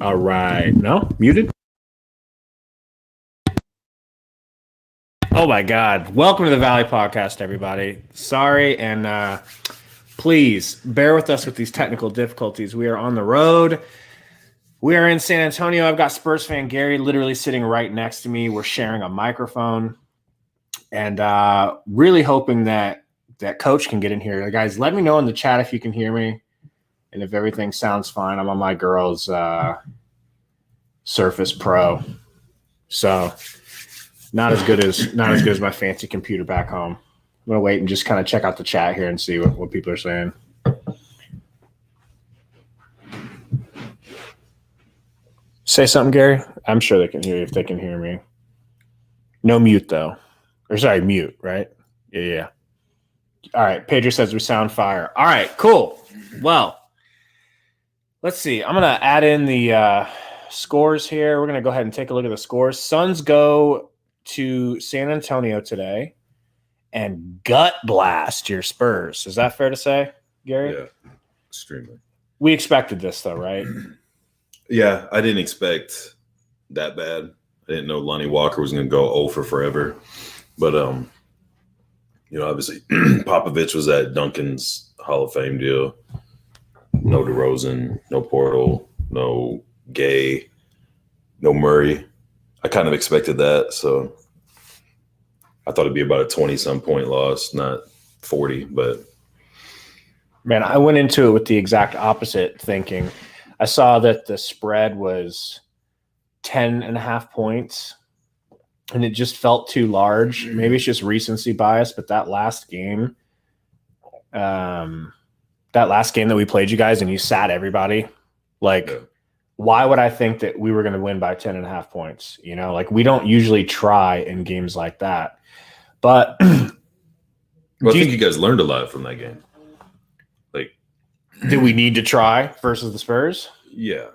All right. No? Muted? Oh, my God. Welcome to the Valley Podcast, everybody. Sorry, and please bear with us with these technical difficulties. We are on the road. We are in San Antonio. I've got Spurs fan Gary literally sitting right next to me. We're sharing a microphone. And really hoping that Coach can get in here. Guys, let me know in the chat if you can hear me. And if everything sounds fine, I'm on my girl's Surface Pro. So not as good as my fancy computer back home. I'm gonna wait and just kind of check out the chat here and see what people are saying. Say something, Gary. I'm sure they can hear you if they can hear me. No mute though. Or sorry, mute, right? Yeah. All right. Pedro says we sound fire. All right, cool. Well, let's see. I'm gonna add in the scores here. We're gonna go ahead and take a look at the scores. Suns go to San Antonio today and gut blast your Spurs. Is that fair to say, Gary? Yeah, extremely. We expected this though, right? Yeah, I didn't expect that bad. I didn't know Lonnie Walker was going to go 0 for forever. But, obviously Popovich was at Duncan's Hall of Fame deal. No DeRozan, no Portal, no Gay, no Murray. I kind of expected that. So I thought it'd be about a 20-some point loss, not 40. But, man, I went into it with the exact opposite thinking. I saw that the spread was 10.5 points, and it just felt too large. Maybe it's just recency bias, but that last game that we played you guys and you sat everybody, why would I think that we were going to win by 10.5 points? We don't usually try in games like that. But I think you guys learned a lot from that game. Do we need to try versus the Spurs? Yeah.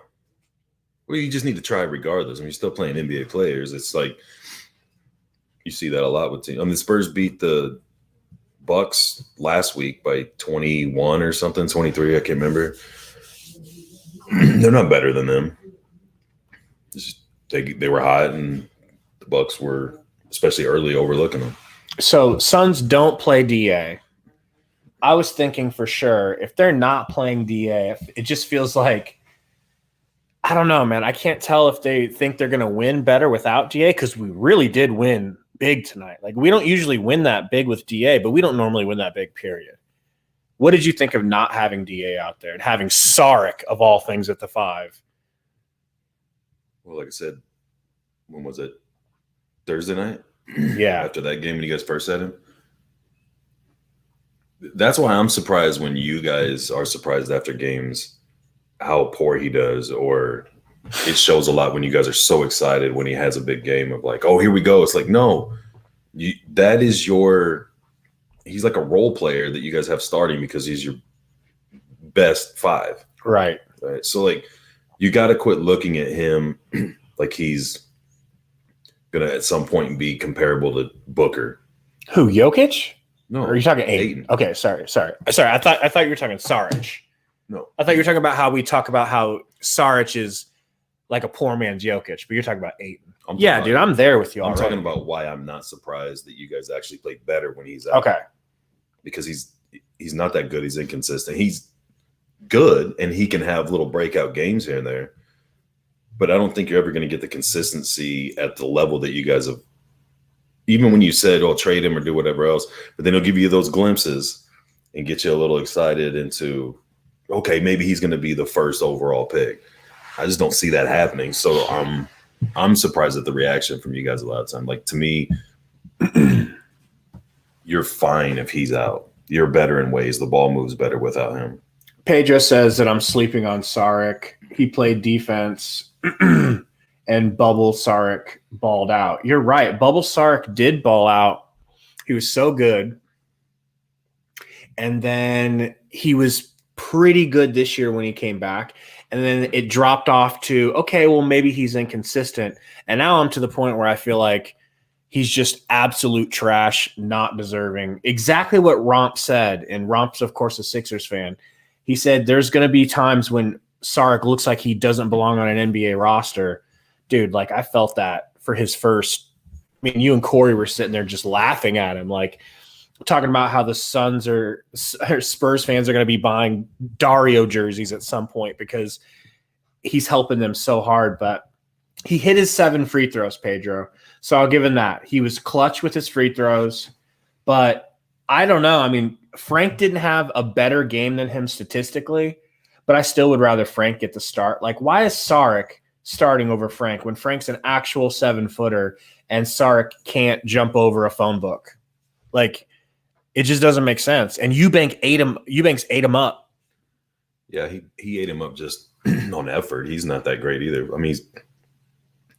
Well, you just need to try regardless. You're still playing NBA players. It's like you see that a lot with teams. The Spurs beat the Bucks last week by 21 or something, 23. I can't remember. They're not better than them. They were hot, and the Bucks were, especially early, overlooking them. So Suns don't play DA. I was thinking for sure if they're not playing DA, it just feels like, I don't know, man. I can't tell if they think they're going to win better without DA because we really did win big tonight. We don't usually win that big with DA, but we don't normally win that big, period. What did you think of not having DA out there and having Saric, of all things, at the 5? Well, like I said, when was it? Thursday night? Yeah. After that game when you guys first had him? That's why I'm surprised when you guys are surprised after games how poor he does, or it shows a lot when you guys are so excited when he has a big game of oh, here we go. It's no, that is he's like a role player that you guys have starting because he's your best 5. Right. So you got to quit looking at him like he's going to at some point be comparable to Booker. Who, Jokic? No. Or are you talking Ayton? Okay, sorry. I thought you were talking Saric. No. I thought you were talking about how we talk about how Saric is like a poor man's Jokic, but you're talking about Ayton. Dude, I'm there with you. I'm talking about why I'm not surprised that you guys actually played better when he's out. Okay. Because he's not that good. He's inconsistent. He's good, and he can have little breakout games here and there. But I don't think you're ever going to get the consistency at the level that you guys have. Even when you said, "Oh, trade him or do whatever else," but then he'll give you those glimpses and get you a little excited into, okay, maybe he's going to be the first overall pick. I just don't see that happening. So I'm surprised at the reaction from you guys a lot of time. To me, you're fine if he's out. You're better in ways. The ball moves better without him. Pedro says that I'm sleeping on Saric. He played defense. And Bubble Saric balled out. You're right. Bubble Saric did ball out. He was so good. And then he was pretty good this year when he came back. And then it dropped off to, okay, well, maybe he's inconsistent. And now I'm to the point where I feel like he's just absolute trash, not deserving. Exactly what Romp said. And Romp's, of course, a Sixers fan. He said there's going to be times when Saric looks like he doesn't belong on an NBA roster. Dude, like I felt that for his first. I mean, you and Corey were sitting there just laughing at him, like talking about how the Suns or Spurs fans are going to be buying Dario jerseys at some point because he's helping them so hard. But he hit his 7 free throws, Pedro. So I'll give him that. He was clutch with his free throws. But I don't know. I mean, Frank didn't have a better game than him statistically, but I still would rather Frank get the start. Like, why is Saric starting over Frank when Frank's an actual 7-footer and Saric can't jump over a phone book? Like, it just doesn't make sense. And Eubanks ate him up. Yeah, he ate him up just on effort. He's not that great either. I mean,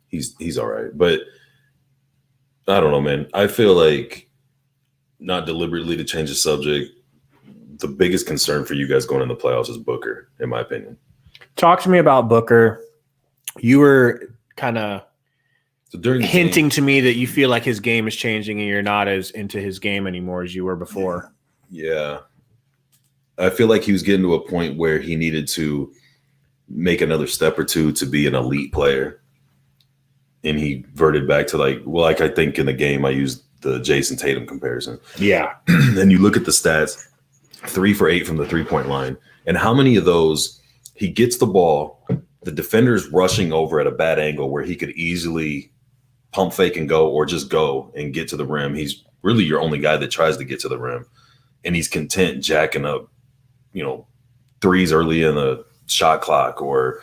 he's all right. But I don't know, man. I feel like, not deliberately to change the subject, the biggest concern for you guys going in the playoffs is Booker, in my opinion. Talk to me about Booker. You were kind of hinting to me that you feel like his game is changing and you're not as into his game anymore as you were before. Yeah. I feel like he was getting to a point where he needed to make another step or two to be an elite player. And he verted back to like I think in the game I used the Jason Tatum comparison. Yeah. And you look at the stats, 3 for 8 from the 3-point line. And how many of those he gets the ball, the defender's rushing over at a bad angle where he could easily pump fake and go, or just go and get to the rim. He's really your only guy that tries to get to the rim. And he's content jacking up, threes early in the shot clock or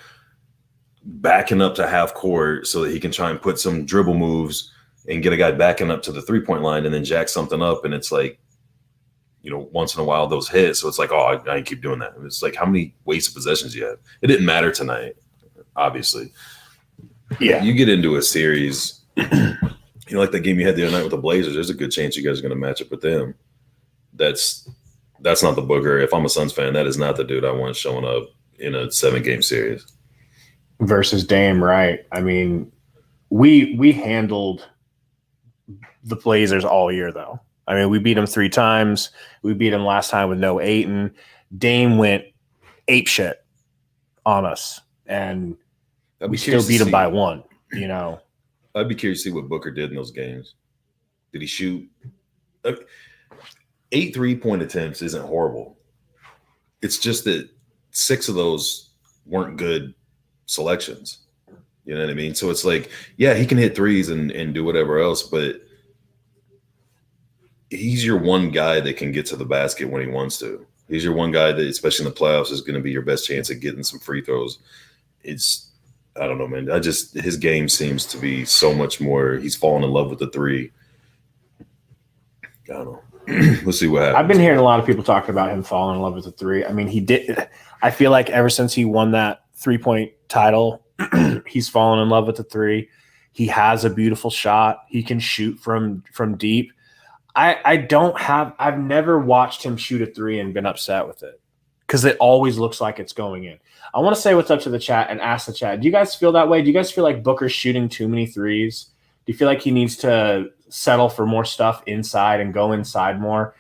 backing up to half court so that he can try and put some dribble moves and get a guy backing up to the 3-point line and then jack something up. And it's like, once in a while those hit. So it's like, oh, I keep doing that. It's like, how many wasted possessions you have? It didn't matter tonight, obviously. Yeah. You get into a series, like that game you had the other night with the Blazers, there's a good chance you guys are going to match up with them. That's not the Booker. If I'm a Suns fan, that is not the dude I want showing up in a 7-game series. Versus Dame, right? I mean, we handled the Blazers all year, though. I mean, we beat them 3 times. We beat them last time with no Ayton. Dame went apeshit on us, and we still beat him by 1. I'd be curious to see what Booker did in those games. Did he shoot? 8 3-point attempts isn't horrible. It's just that 6 of those weren't good selections. You know what I mean? So it's like, yeah, he can hit threes and do whatever else, but he's your one guy that can get to the basket when he wants to. He's your one guy that, especially in the playoffs, is going to be your best chance at getting some free throws. I don't know, man. His game seems to be so much more. He's fallen in love with the 3. I don't know. We'll see what happens. I've been hearing a lot of people talking about him falling in love with the 3. I mean, he did. I feel like ever since he won that 3-point title, he's fallen in love with the 3. He has a beautiful shot. He can shoot from deep. I've never watched him shoot a 3 and been upset with it because it always looks like it's going in. I want to say what's up to the chat and ask the chat. Do you guys feel that way? Do you guys feel like Booker's shooting too many threes? Do you feel like he needs to settle for more stuff inside and go inside more?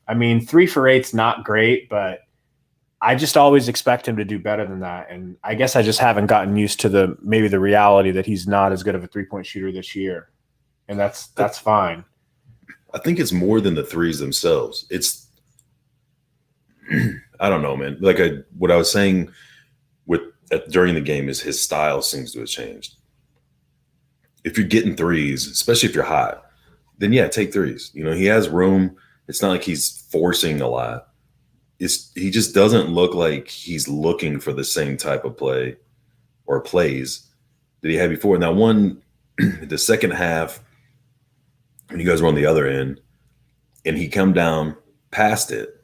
I mean, 3 for 8's not great, but I just always expect him to do better than that. And I guess I just haven't gotten used to maybe the reality that he's not as good of a 3-point shooter this year. And that's fine. I think it's more than the threes themselves. It's, I don't know, man. Like what I was saying during the game is his style seems to have changed. If you're getting threes, especially if you're hot, then yeah, take threes. He has room. It's not like he's forcing a lot. He just doesn't look like he's looking for the same type of play or plays that he had before. Now, the second half, when you guys were on the other end, and he come down, passed it,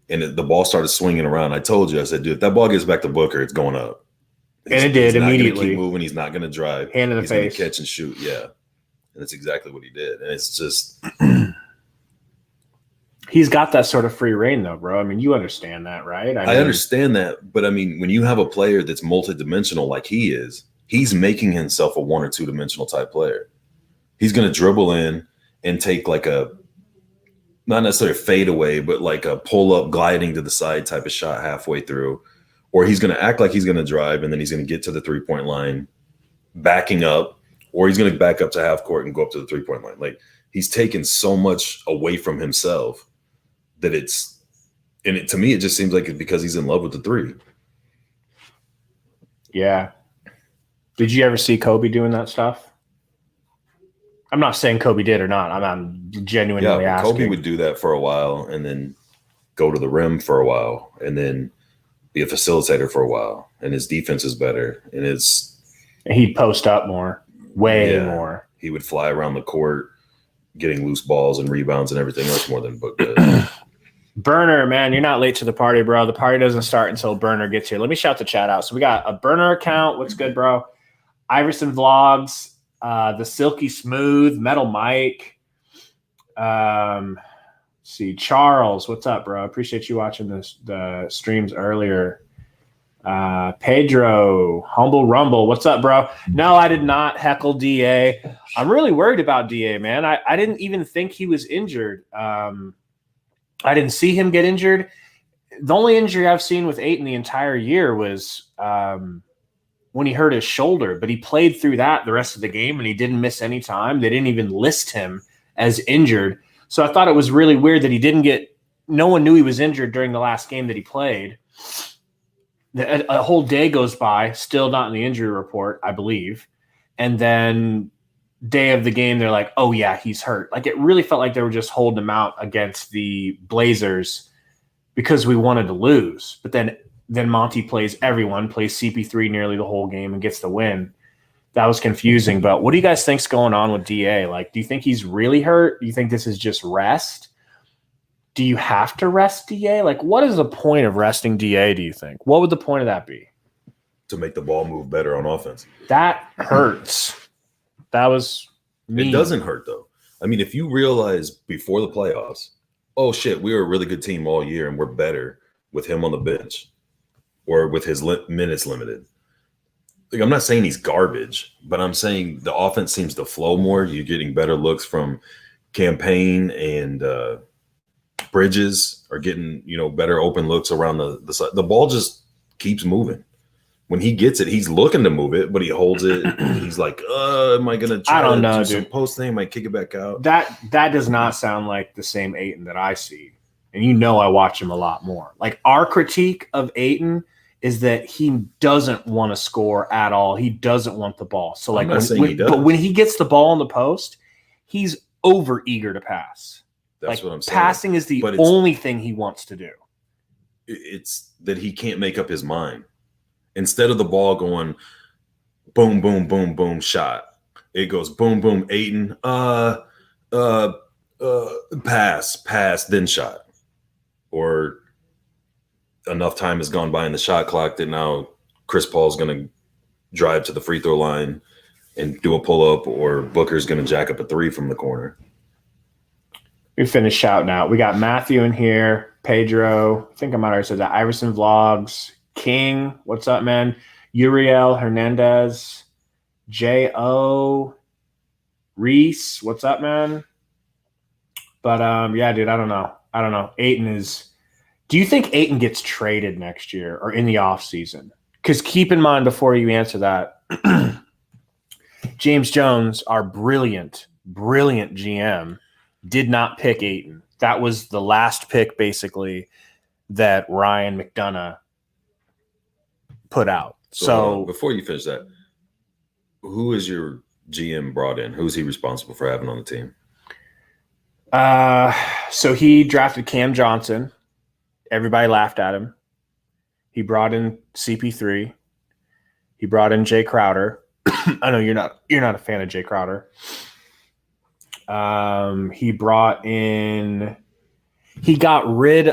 and the ball started swinging around. I told you, I said, dude, if that ball gets back to Booker, it's going up. And it did immediately. He's not going to keep moving. He's not going to drive. Hand in the face. He's going to catch and shoot. Yeah. And that's exactly what he did. And it's just he's got that sort of free reign, though, bro. I mean, you understand that, right? I understand that. But, I mean, when you have a player that's multidimensional like he is, he's making himself a 1 or 2-dimensional type player. He's going to dribble in and take like not necessarily a fadeaway, but like a pull-up gliding to the side type of shot halfway through. or he's going to act like he's going to drive and then he's going to get to the 3-point line, backing up, or he's going to back up to half court and go up to the 3-point line. Like, he's taken so much away from himself that to me, it just seems like it's because he's in love with the three. Yeah. Did you ever see Kobe doing that stuff? I'm not saying Kobe did or not. I'm genuinely asking. Kobe would do that for a while and then go to the rim for a while and then be a facilitator for a while. And his defense is better. And he'd post up more, way more. He would fly around the court, getting loose balls and rebounds and everything else more than Book did. Burner, man, you're not late to the party, bro. The party doesn't start until Burner gets here. Let me shout the chat out. So we got a Burner account. What's good, bro? Iverson Vlogs, the Silky Smooth, Metal Mike. See, Charles, what's up, bro? Appreciate you watching the streams earlier. Pedro, Humble Rumble, what's up, bro? No, I did not heckle DA. I'm really worried about DA, man. I didn't even think he was injured. I didn't see him get injured. The only injury I've seen with Ayton the entire year was when he hurt his shoulder, but he played through that the rest of the game and he didn't miss any time. They didn't even list him as injured. So I thought it was really weird that no one knew he was injured during the last game that he played. A whole day goes by, still not in the injury report, I believe. And then day of the game, they're like, oh, yeah, he's hurt. Like, it really felt like they were just holding him out against the Blazers because we wanted to lose. But then Monty plays CP3 nearly the whole game and gets the win. That was confusing. But what do you guys think's going on with DA? Like, do you think he's really hurt? Do you think this is just rest? Do you have to rest DA? Like, what is the point of resting DA, do you think? What would the point of that be? To make the ball move better on offense. That hurts. That was mean. It doesn't hurt, though. I mean, if you realize before the playoffs, oh, shit, we were a really good team all year and we're better with him on the bench or with his minutes limited. Like, I'm not saying he's garbage, but I'm saying the offense seems to flow more. You're getting better looks from Campaign and Bridges are getting, better open looks around the side. The ball just keeps moving. When he gets it, he's looking to move it, but he holds it. He's like, am I going to try to do some post thing? Might kick it back out. That does not sound like the same Ayton that I see. And I watch him a lot more. Like, our critique of Ayton is that he doesn't want to score at all. He doesn't want the ball. So, like, but when he gets the ball in the post, he's over eager to pass. That's what I'm saying. Passing is the only thing he wants to do. It's that he can't make up his mind. Instead of the ball going boom, boom, boom, boom, shot, it goes boom, boom, Ayton, pass, then shot. Or enough time has gone by in the shot clock that now Chris Paul's going to drive to the free throw line and do a pull-up, or Booker's going to jack up a three from the corner. We finished shouting out. We got Matthew in here, Pedro. I think I might have already said that. Iverson Vlogs. King, what's up, man? Uriel Hernandez, J.O. Reese, what's up, man? But yeah, dude, I don't know. Ayton is. Do you think Ayton gets traded next year or in the offseason? Because keep in mind before you answer that, James Jones, our brilliant GM, did not pick Ayton. That was the last pick, basically, that Ryan McDonough put out. So before you finish that, who is your GM brought in? Who's he responsible for having on the team? So he drafted Cam Johnson. Everybody laughed at him. He brought in CP3. He brought in Jay Crowder. I know you're not a fan of Jay Crowder. He got rid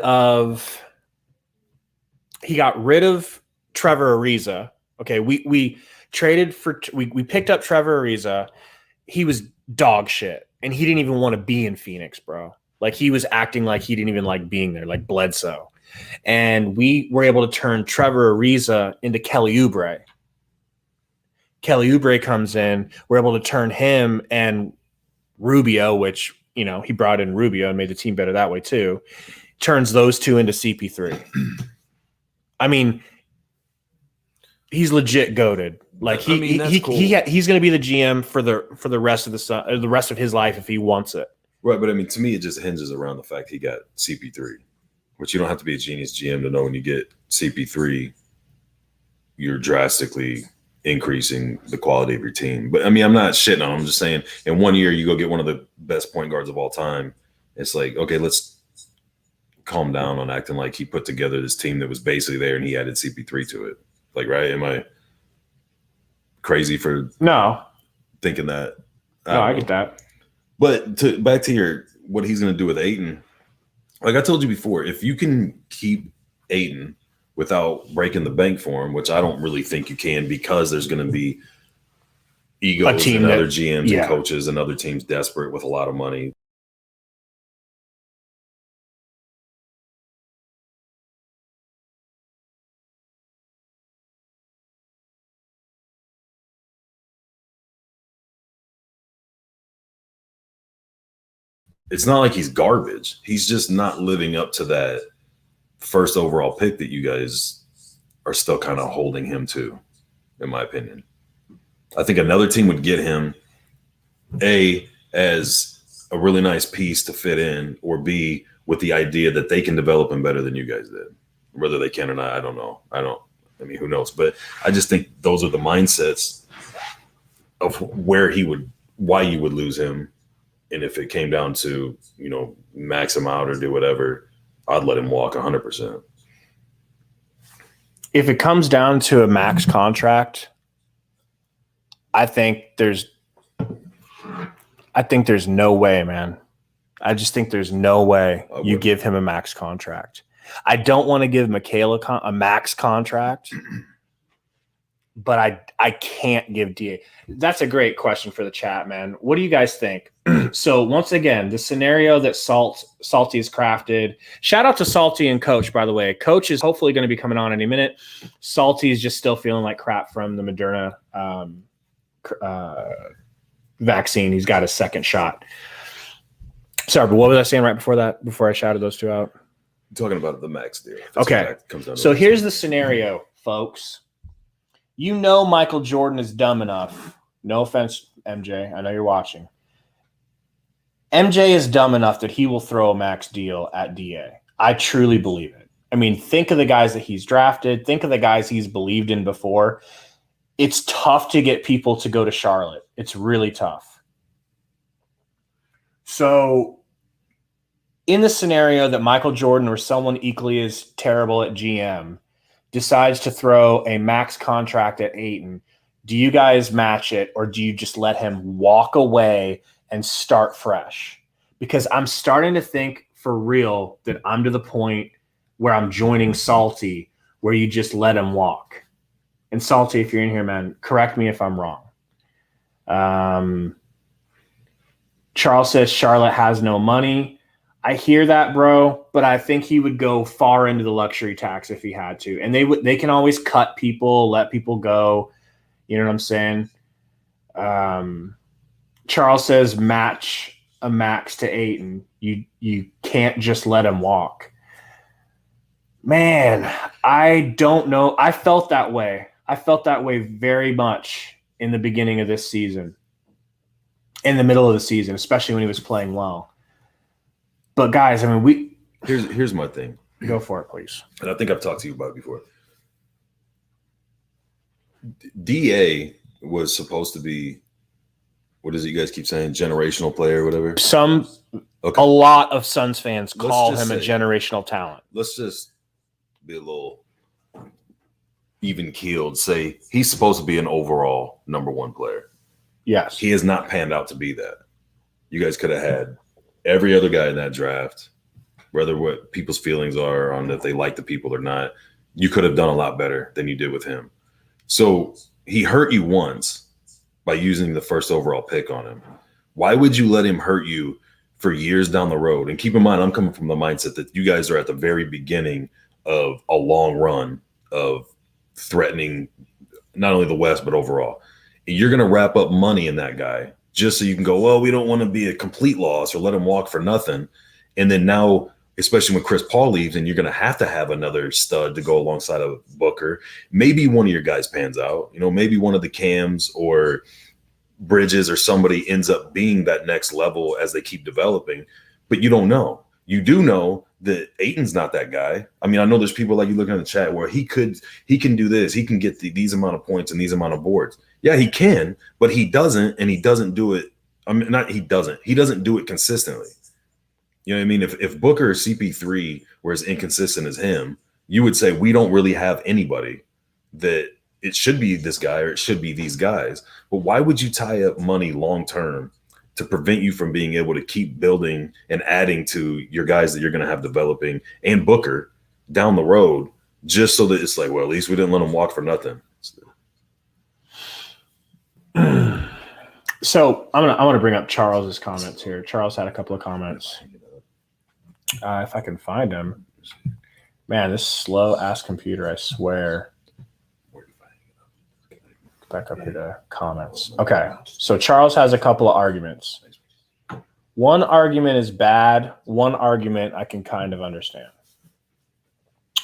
of Trevor Ariza. Okay, we traded for we picked up Trevor Ariza. He was dog shit, and he didn't even want to be in Phoenix, bro. Like, he was acting like he didn't even like being there, like Bledsoe. And we were able to turn Trevor Ariza into Kelly Oubre. Kelly Oubre comes in. We're able to turn him and Rubio, which, he brought in Rubio and made the team better that way too, turns those two into CP3. I mean, he's legit goated. Like he's going to be the GM for the rest of the rest of his life if he wants it. Right, but I mean, to me, it just hinges around the fact he got CP3, which you don't have to be a genius GM to know when you get CP3, you're drastically increasing the quality of your team. But I mean, I'm not shitting on him. I'm just saying in 1 year, you go get one of the best point guards of all time. It's like, okay, let's calm down on acting like he put together this team that was basically there and he added CP3 to it. Like, right? Am I crazy for thinking that? I get that. But back to what he's going to do with Ayton. Like I told you before, if you can keep Ayton without breaking the bank for him, which I don't really think you can because there's going to be egos and other GMs and coaches and other teams desperate with a lot of money. It's not like he's garbage. He's just not living up to that first overall pick that you guys are still kind of holding him to, in my opinion. I think another team would get him, A, as a really nice piece to fit in, or B, with the idea that they can develop him better than you guys did. Whether they can or not, I don't know. I mean, who knows? But I just think those are the mindsets of why you would lose him. And if it came down to, max him out or do whatever, I'd let him walk 100%. If it comes down to a max contract, I think there's no way, man. I just think there's no way you give him a max contract. I don't want to give Michaela a max contract, but I can't give DA. That's a great question for the chat, man. What do you guys think? So once again, the scenario that Salty has crafted. Shout out to Salty and Coach, by the way. Coach is hopefully going to be coming on any minute. Salty is just still feeling like crap from the Moderna vaccine. He's got a second shot. Sorry, but what was I saying right before that? Before I shouted those two out? I'm talking about the max deal. Okay. So here's the scenario, folks. Michael Jordan is dumb enough. No offense, MJ. I know you're watching. MJ is dumb enough that he will throw a max deal at DA. I truly believe it. I mean, think of the guys that he's drafted. Think of the guys he's believed in before. It's tough to get people to go to Charlotte. It's really tough. So in the scenario that Michael Jordan or someone equally as terrible at GM decides to throw a max contract at Ayton, do you guys match it or do you just let him walk away and start fresh? Because I'm starting to think for real that I'm to the point where I'm joining Salty, where you just let him walk. And Salty, if you're in here, man, correct me if I'm wrong. Charles says Charlotte has no money. I hear that, bro, but I think he would go far into the luxury tax if he had to. And they can always cut people, let people go. You know what I'm saying? Charles says match a max to Ayton. You can't just let him walk. Man, I don't know. I felt that way. I felt that way very much in the beginning of this season, in the middle of the season, especially when he was playing well. But guys, I mean, here's my thing. Go for it, please. And I think I've talked to you about it before. DA was supposed to be, what is it you guys keep saying, generational player or whatever? A lot of Suns fans call him a generational talent. Let's just be a little even-keeled. Say he's supposed to be an overall number one player. Yes. He has not panned out to be that. You guys could have had every other guy in that draft, whether what people's feelings are on if they like the people or not, you could have done a lot better than you did with him. So he hurt you once by using the first overall pick on him. Why would you let him hurt you for years down the road? And keep in mind, I'm coming from the mindset that you guys are at the very beginning of a long run of threatening not only the West, but overall. And you're going to wrap up money in that guy just so you can go, well, we don't want to be a complete loss or let him walk for nothing. And then now especially when Chris Paul leaves and you're going to have another stud to go alongside of Booker. Maybe one of your guys pans out, maybe one of the Cams or Bridges or somebody ends up being that next level as they keep developing, but you don't know. You do know that Ayton's not that guy. I mean, I know there's people like you looking in the chat where he can do this. He can get these amount of points and these amount of boards. Yeah, he can, but he doesn't, and he doesn't do it. I mean, he doesn't do it consistently. You know what I mean? If Booker or CP3 were as inconsistent as him, you would say we don't really have anybody that it should be this guy or it should be these guys. But why would you tie up money long term to prevent you from being able to keep building and adding to your guys that you're going to have developing and Booker down the road, just so that it's like, well, at least we didn't let him walk for nothing. So I want to bring up Charles's comments here. Charles had a couple of comments. If I can find them, man, this slow ass computer, I swear. Back up here to comments. Okay, so Charles has a couple of arguments. One argument is bad. One argument I can kind of understand.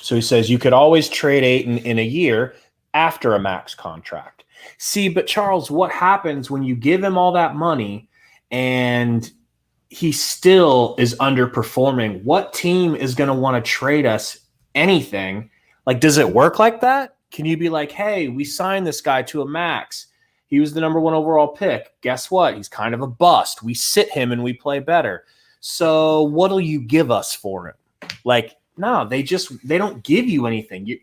So he says you could always trade Ayton in a year after a max contract. See, but Charles, what happens when you give him all that money and he still is underperforming? What team is going to want to trade us anything? Like, does it work like that? Can you be like, hey, we signed this guy to a max. He was the number 1 overall pick. Guess what? He's kind of a bust. We sit him and we play better. So what'll you give us for him? Like, no, they don't give you anything.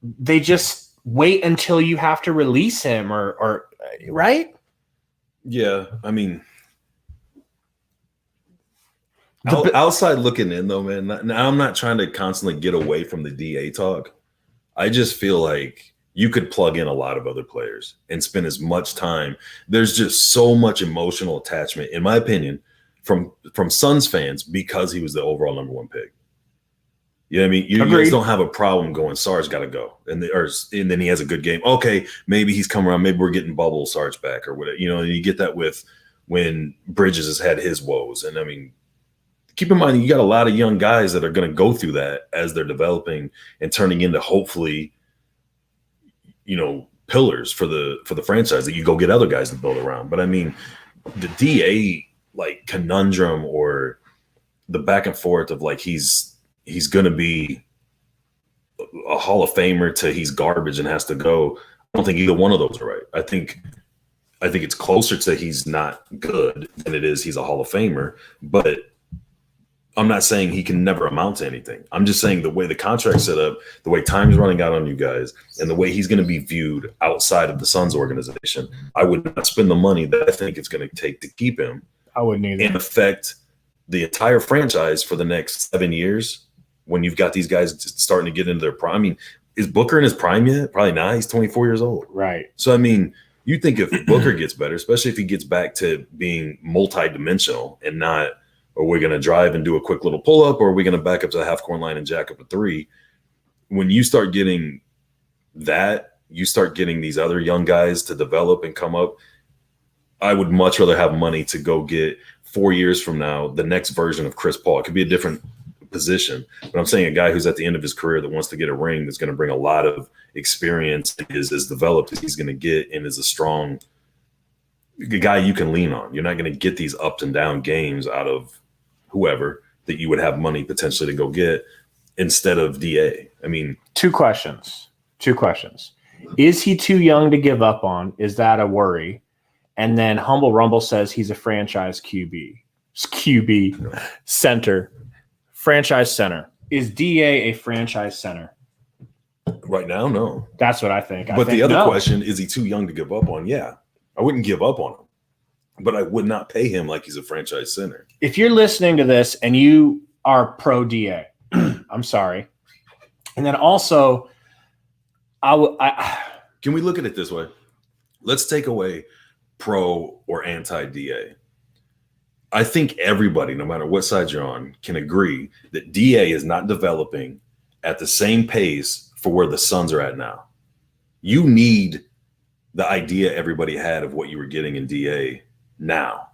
They just wait until you have to release him or right? Yeah, I mean, outside looking in though, man, I'm not trying to constantly get away from the DA talk. I just feel like you could plug in a lot of other players and spend as much time. There's just so much emotional attachment, in my opinion, from Suns fans because he was the overall number 1 pick. You know what I mean? You guys don't have a problem going, Sarge got to go. And then he has a good game. Okay, maybe he's come around. Maybe we're getting bubble Sarge back or whatever. And you get that with when Bridges has had his woes. And I mean, keep in mind, you got a lot of young guys that are going to go through that as they're developing and turning into hopefully, pillars for the franchise that you go get other guys to build around. But I mean, the DA like conundrum or the back and forth of like he's going to be a Hall of Famer to he's garbage and has to go. I don't think either one of those are right. I think it's closer to he's not good than it is he's a Hall of Famer, but I'm not saying he can never amount to anything. I'm just saying the way the contract's set up, the way time's running out on you guys, and the way he's going to be viewed outside of the Suns organization, I would not spend the money that I think it's going to take to keep him. I wouldn't either. And affect the entire franchise for the next 7 years when you've got these guys starting to get into their prime. I mean, is Booker in his prime yet? Probably not. He's 24 years old. Right. So, I mean, you think if Booker gets better, especially if he gets back to being multi-dimensional and not – are we going to drive and do a quick little pull-up, or are we going to back up to the half-court line and jack up a 3? When you start getting that, you start getting these other young guys to develop and come up. I would much rather have money to go get 4 years from now the next version of Chris Paul. It could be a different position, but I'm saying a guy who's at the end of his career that wants to get a ring that's going to bring a lot of experience and is as developed as he's going to get and is a strong guy you can lean on. You're not going to get these ups and down games out of whoever that you would have money potentially to go get instead of DA. I mean, two questions. Is he too young to give up on? Is that a worry? And then Humble Rumble says he's a franchise QB. Center. Franchise center. Is DA a franchise center? Right now, no. That's what I think. But the other question, is he too young to give up on? Yeah. I wouldn't give up on him. But I would not pay him like he's a franchise center. If you're listening to this and you are pro DA, I'm sorry. And then also, can we look at it this way? Let's take away pro or anti-DA. I think everybody, no matter what side you're on, can agree that DA is not developing at the same pace for where the Suns are at now. You need the idea everybody had of what you were getting in DA now.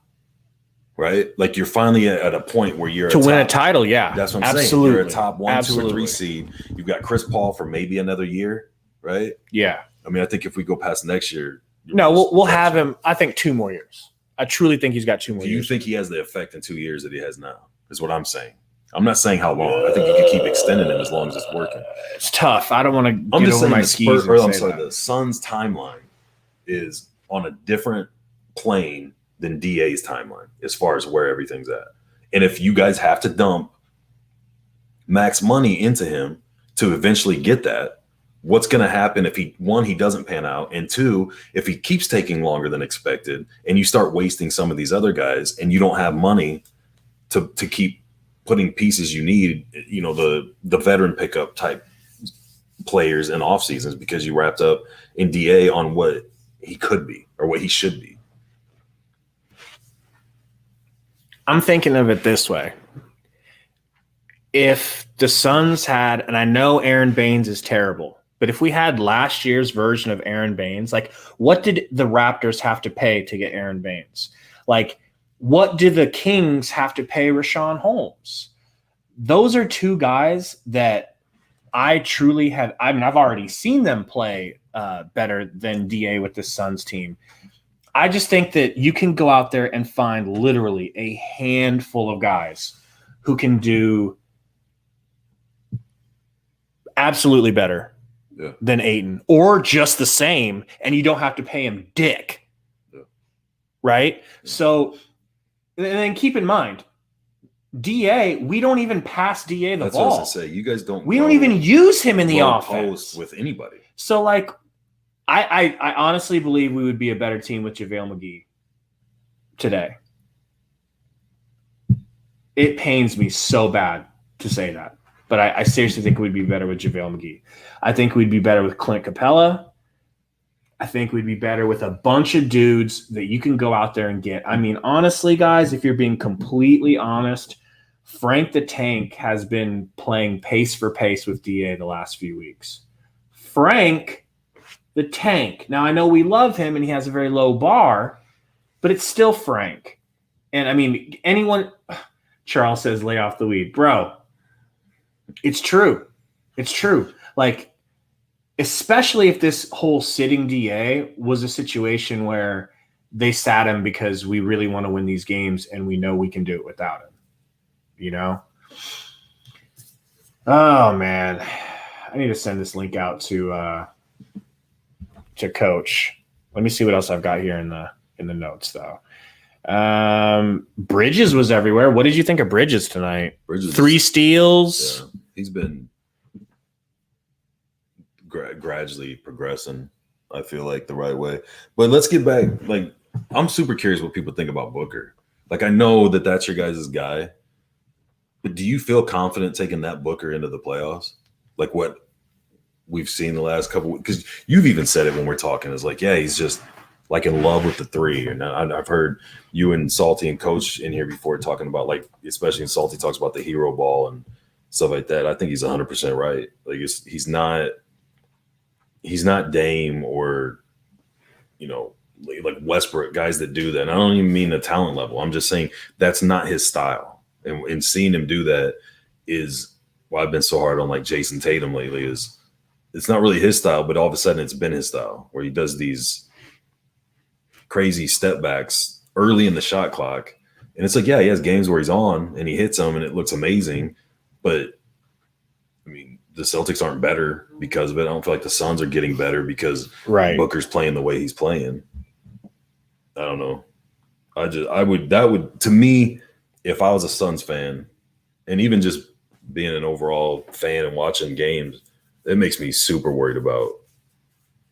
right? Like you're finally at a point where you're to win a title. Yeah, That's what I'm absolutely. saying. You're a top 1, Absolutely. 2, or 3 seed. You've got Chris Paul for maybe another year, right? Yeah. I mean, I think if we go past next year, no, we'll have him. I think 2 more years. I truly think he's got 2 more years. Do you think he has the effect in 2 years that he has now? Is what I'm saying. I'm not saying how long. I think you can keep extending him as long as it's working. It's tough. I don't want to I'm get just over saying my skis. the Suns' timeline is on a different plane than DA's timeline as far as where everything's at. And if you guys have to dump max money into him to eventually get that, what's going to happen if he doesn't pan out, and 2, if he keeps taking longer than expected and you start wasting some of these other guys and you don't have money to keep putting pieces you need, the veteran pickup type players in off seasons because you wrapped up in DA on what he could be or what he should be. I'm thinking of it this way. If the Suns had, and I know Aaron Baines is terrible, but if we had last year's version of Aaron Baines, like what did the Raptors have to pay to get Aaron Baines? Like what did the Kings have to pay Rashawn Holmes? Those are 2 guys that I truly have. I mean, I've already seen them play better than DA with the Suns team. I just think that you can go out there and find literally a handful of guys who can do absolutely better than Ayton or just the same, and you don't have to pay him dick. Yeah. Right? Yeah. So, and then keep in mind, DA, we don't even pass DA the ball. That's what I was going to say. You guys don't. We don't even use him in the offense with anybody. So, like, I honestly believe we would be a better team with JaVale McGee today. It pains me so bad to say that, but I seriously think we'd be better with JaVale McGee. I think we'd be better with Clint Capella. I think we'd be better with a bunch of dudes that you can go out there and get. I mean, honestly, guys, if you're being completely honest, Frank the Tank has been playing pace for pace with DA the last few weeks. Frank the Tank. Now, I know we love him and he has a very low bar, but it's still Frank. And, I mean, Charles says lay off the weed. Bro, it's true. It's true. Like, especially if this whole sitting DA was a situation where they sat him because we really want to win these games and we know we can do it without him. You know? Oh, man. I need to send this link out to Coach. Let me see what else I've got here in the notes, though. Bridges was everywhere. What did you think of Bridges tonight? 3 steals. Yeah, he's been gradually progressing, I feel like, the right way. But let's get back. Like, I'm super curious what people think about Booker. Like, I know that that's your guys' guy, but do you feel confident taking that Booker into the playoffs? Like what we've seen the last couple, because you've even said it when we're talking, is like, yeah, he's just like in love with the 3. And I've heard you and Salty and Coach in here before talking about, like, especially when Salty talks about the hero ball and stuff like that. I think he's 100% right. Like, he's not Dame or, like Westbrook, guys that do that. And I don't even mean the talent level. I'm just saying that's not his style. And seeing him do that is why I've been so hard on, like, Jason Tatum lately. Is it's not really his style, but all of a sudden it's been his style, where he does these crazy step backs early in the shot clock. And it's like, yeah, he has games where he's on and he hits them and it looks amazing. But, I mean, the Celtics aren't better because of it. I don't feel like the Suns are getting better because Booker's playing the way he's playing. I don't know. That would to me, if I was a Suns fan, and even just being an overall fan and watching games, it makes me super worried about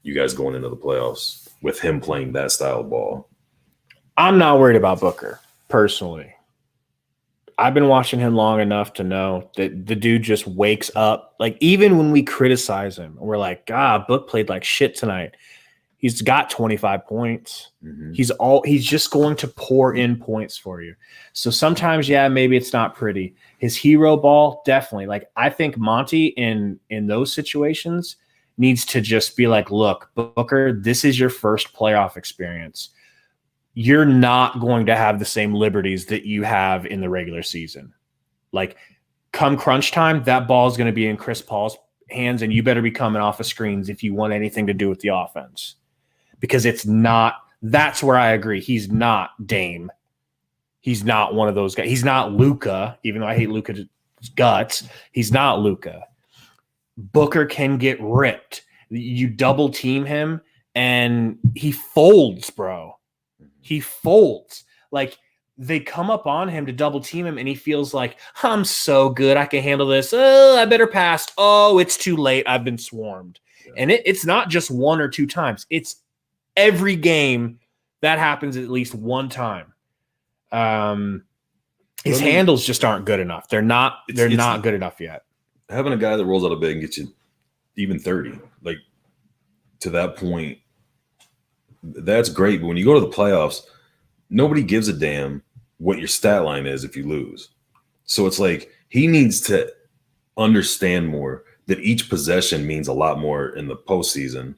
you guys going into the playoffs with him playing that style of ball. I'm not worried about Booker, personally. I've been watching him long enough to know that the dude just wakes up. Like, even when we criticize him, and we're like, God, Book played like shit tonight. He's got 25 points. Mm-hmm. He's just going to pour in points for you. So sometimes, yeah, maybe it's not pretty. His hero ball, definitely. Like, I think Monty in those situations needs to just be like, look, Booker, this is your first playoff experience. you're not going to have the same liberties that you have in the regular season. Like, come crunch time, that ball is going to be in Chris Paul's hands, and you better be coming off of screens if you want anything to do with the offense. Because it's not – that's where I agree. He's not Dame. He's not one of those guys. He's not Luka, even though I hate Luka's guts. He's not Luka. Booker can get ripped. You double team him, and he folds, bro. He folds. Like, they come up on him to double team him, and he feels like, I'm so good, I can handle this. Oh, I better pass. Oh, it's too late. I've been swarmed. Yeah. And it's not just one or two times. It's every game that happens at least one time. His handles just aren't good enough. They're not good enough yet. Having a guy that rolls out of bed and gets you even 30, like, to that point, that's great. But when you go to the playoffs, nobody gives a damn what your stat line is if you lose. So it's like he needs to understand more that each possession means a lot more in the postseason,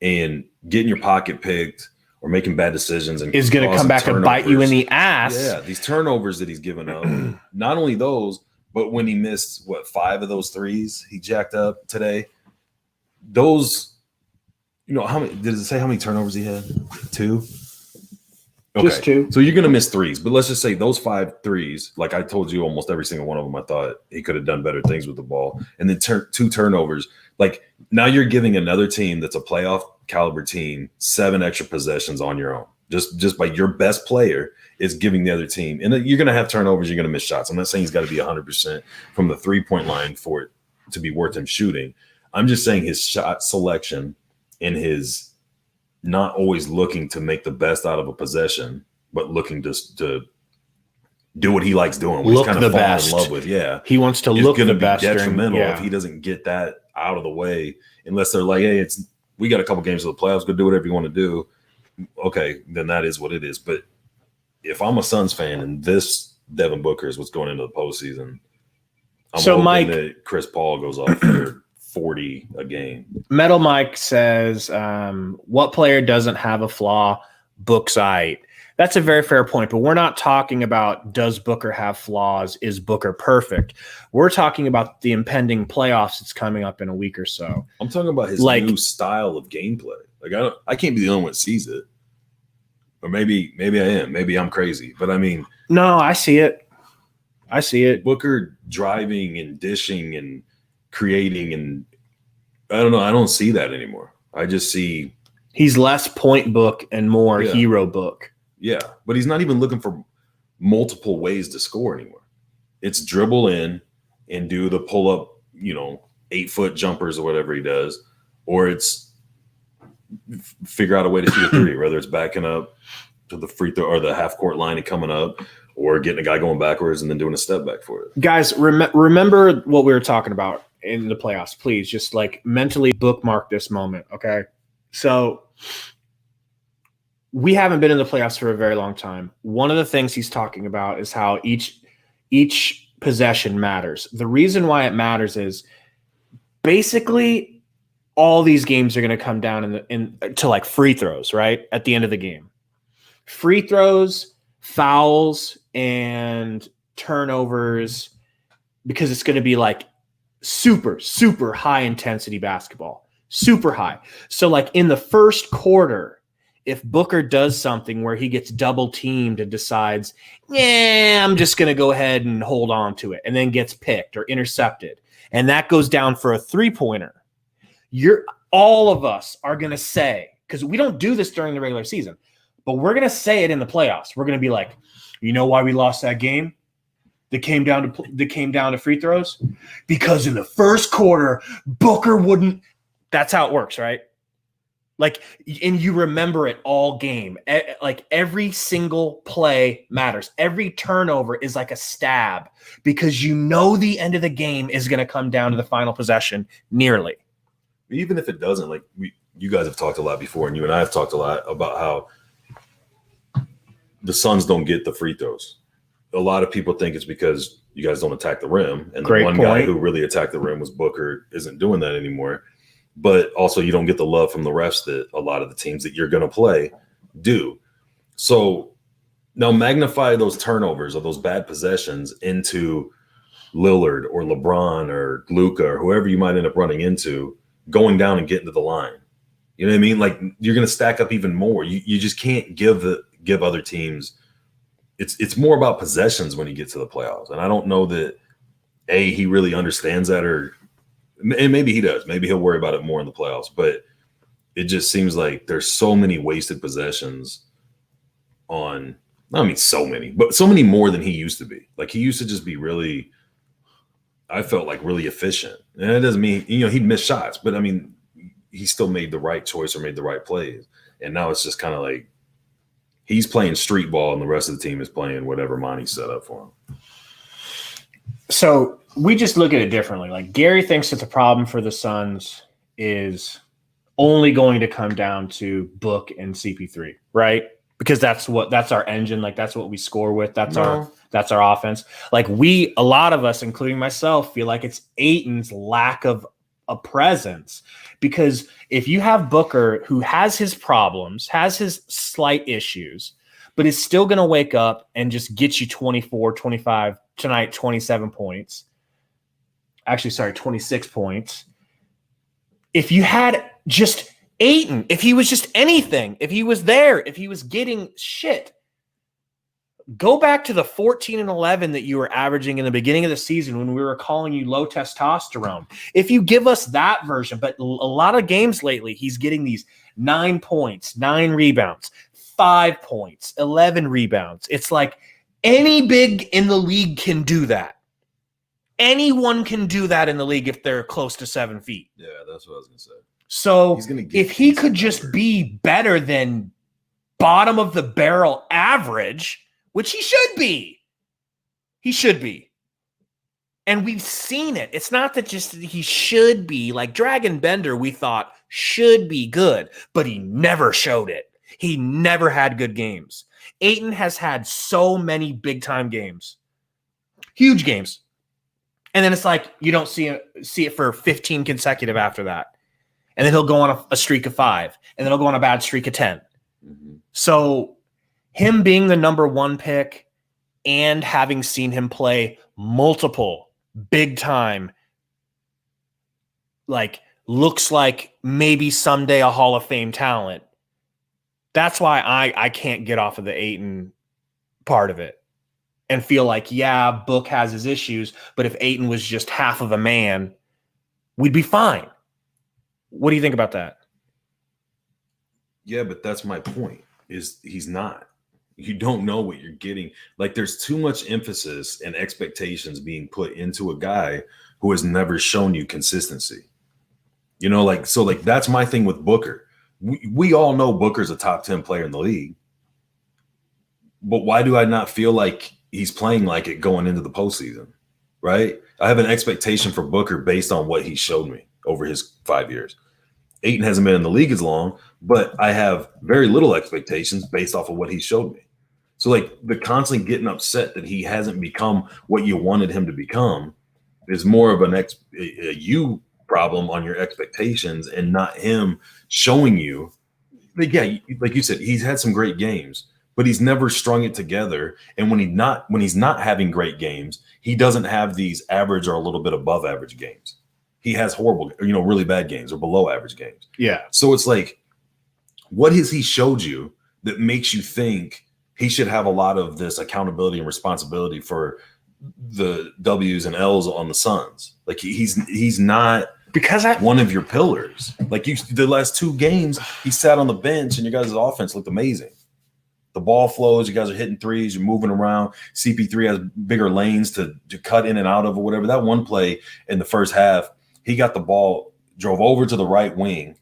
and getting your pocket picked or making bad decisions and is going to come back and bite you in the ass. Yeah, these turnovers that he's given up, not only those, but when he missed 5 of those threes he jacked up today, those, how many did it say how many turnovers he had? 2. Okay. Just 2. So you're going to miss threes, but let's just say those 5 threes, like I told you, almost every single one of them, I thought he could have done better things with the ball. And then 2 turnovers. Like, now you're giving another team that's a playoff caliber team 7 extra possessions on your own. Just by your best player is giving the other team. And you're going to have turnovers. You're going to miss shots. I'm not saying he's got to be 100% from the 3-point line for it to be worth him shooting. I'm just saying his shot selection and his not always looking to make the best out of a possession, but looking to do what he likes doing. What he's kind of falling in love with. Yeah. He wants to look the best. It's going to be detrimental if he doesn't get that out of the way, unless they're like, hey, we got a couple games of the playoffs, go do whatever you want to do. Okay, then that is what it is. But if I'm a Suns fan and this Devin Booker is what's going into the postseason, I'm hoping that Chris Paul goes off for 40 a game. Metal Mike says, what player doesn't have a flaw? Book's aight. That's a very fair point, but we're not talking about does Booker have flaws? Is Booker perfect? We're talking about the impending playoffs that's coming up in a week or so. I'm talking about his new style of gameplay. Like, I can't be the only one that sees it. Or maybe I am. Maybe I'm crazy. But I mean, no, I see it. Booker driving and dishing and creating, and I don't know. I don't see that anymore. I just see he's less point book and more hero book. Yeah, but he's not even looking for multiple ways to score anymore. It's dribble in and do the pull up, 8-foot jumpers or whatever he does, or it's figure out a way to shoot a 3, whether it's backing up to the free throw or the half court line and coming up, or getting a guy going backwards and then doing a step back for it. Guys, remember what we were talking about in the playoffs. Please just mentally bookmark this moment. Okay. So we haven't been in the playoffs for a very long time. One of the things he's talking about is how each possession matters. The reason why it matters is basically all these games are going to come down to free throws, right? At the end of the game. Free throws, fouls, and turnovers, because it's going to be super, super high intensity basketball. Super high. So in the first quarter, if Booker does something where he gets double teamed and decides, I'm just going to go ahead and hold on to it, and then gets picked or intercepted, and that goes down for a 3-pointer, all of us are going to say, because we don't do this during the regular season, but we're going to say it in the playoffs. We're going to be like, you know why we lost that game? That came down to free throws? Because in the first quarter, Booker wouldn't. That's how it works, right? And you remember it all game. Every single play matters. Every turnover is like a stab, because the end of the game is going to come down to the final possession nearly. Even if it doesn't, you guys have talked a lot before, and you and I have talked a lot about how the Suns don't get the free throws. A lot of people think it's because you guys don't attack the rim, and the one guy who really attacked the rim was Booker, isn't doing that anymore. But also, you don't get the love from the refs that a lot of the teams that you're going to play do. So now magnify those turnovers or those bad possessions into Lillard or LeBron or Luka or whoever you might end up running into going down and getting to the line. You know what I mean? Like you're going to stack up even more. You just can't give other teams. It's more about possessions when you get to the playoffs. And I don't know that he really understands that, and maybe he does. Maybe he'll worry about it more in the playoffs. But it just seems like there's so many wasted possessions on. I mean, so many, but so many more than he used to be. Like he used to just be really. I felt like really efficient, and it doesn't mean he'd miss shots, but I mean he still made the right choice or made the right plays. And now it's just kind of like he's playing street ball, and the rest of the team is playing whatever Monty set up for him. So we just look at it differently. Like Gary thinks that the problem for the Suns is only going to come down to Book and CP3, right? Because that's our engine. Like that's what we score with. That's our offense. Like a lot of us, including myself, feel like it's Ayton's lack of a presence. Because if you have Booker who has his problems, has his slight issues, but is still going to wake up and just get you 24, 25, tonight 27 points. Actually, sorry, 26 points. If you had just Ayton, if he was just anything, if he was there, if he was getting shit, go back to the 14 and 11 that you were averaging in the beginning of the season when we were calling you low testosterone. If you give us that version, but a lot of games lately, he's getting these 9 points, 9 rebounds, 5 points, 11 rebounds. It's like any big in the league can do that. Anyone can do that in the league if they're close to 7 feet. Yeah, that's what I was going to say. So if he could just be better than bottom of the barrel average, which he should be. He should be. And we've seen it. It's not that just he should be. Like Dragon Bender, we thought should be good, but he never showed it. He never had good games. Ayton has had so many big-time games. Huge games. And then it's like you don't see it for 15 consecutive after that. And then he'll go on a streak of 5. And then he'll go on a bad streak of 10. Mm-hmm. So him being the number 1 pick and having seen him play multiple big time, like looks like maybe someday a Hall of Fame talent. That's why I can't get off of the Ayton part of it and feel like, yeah, Book has his issues, but if Ayton was just half of a man, we'd be fine. What do you think about that? Yeah, but that's my point, is he's not. You don't know what you're getting. Like there's too much emphasis and expectations being put into a guy who has never shown you consistency. So that's my thing with Booker. We all know Booker's a top 10 player in the league. But why do I not feel like he's playing like it going into the postseason, right? I have an expectation for Booker based on what he showed me over his 5 years. Ayton hasn't been in the league as long, but I have very little expectations based off of what he showed me. So like the constant getting upset that he hasn't become what you wanted him to become is more of a you problem on your expectations and not him showing you. Like, yeah, like you said, he's had some great games, but he's never strung it together. And when he's not having great games, he doesn't have these average or a little bit above average games. He has horrible, really bad games or below average games. Yeah. So it's like, what has he showed you that makes you think he should have a lot of this accountability and responsibility for the W's and L's on the Suns? Like he's not one of your pillars. Like the last 2 games, he sat on the bench and your guys' offense looked amazing. The ball flows, you guys are hitting threes, you're moving around. CP3 has bigger lanes to cut in and out of or whatever. That one play in the first half, he got the ball, drove over to the right wing,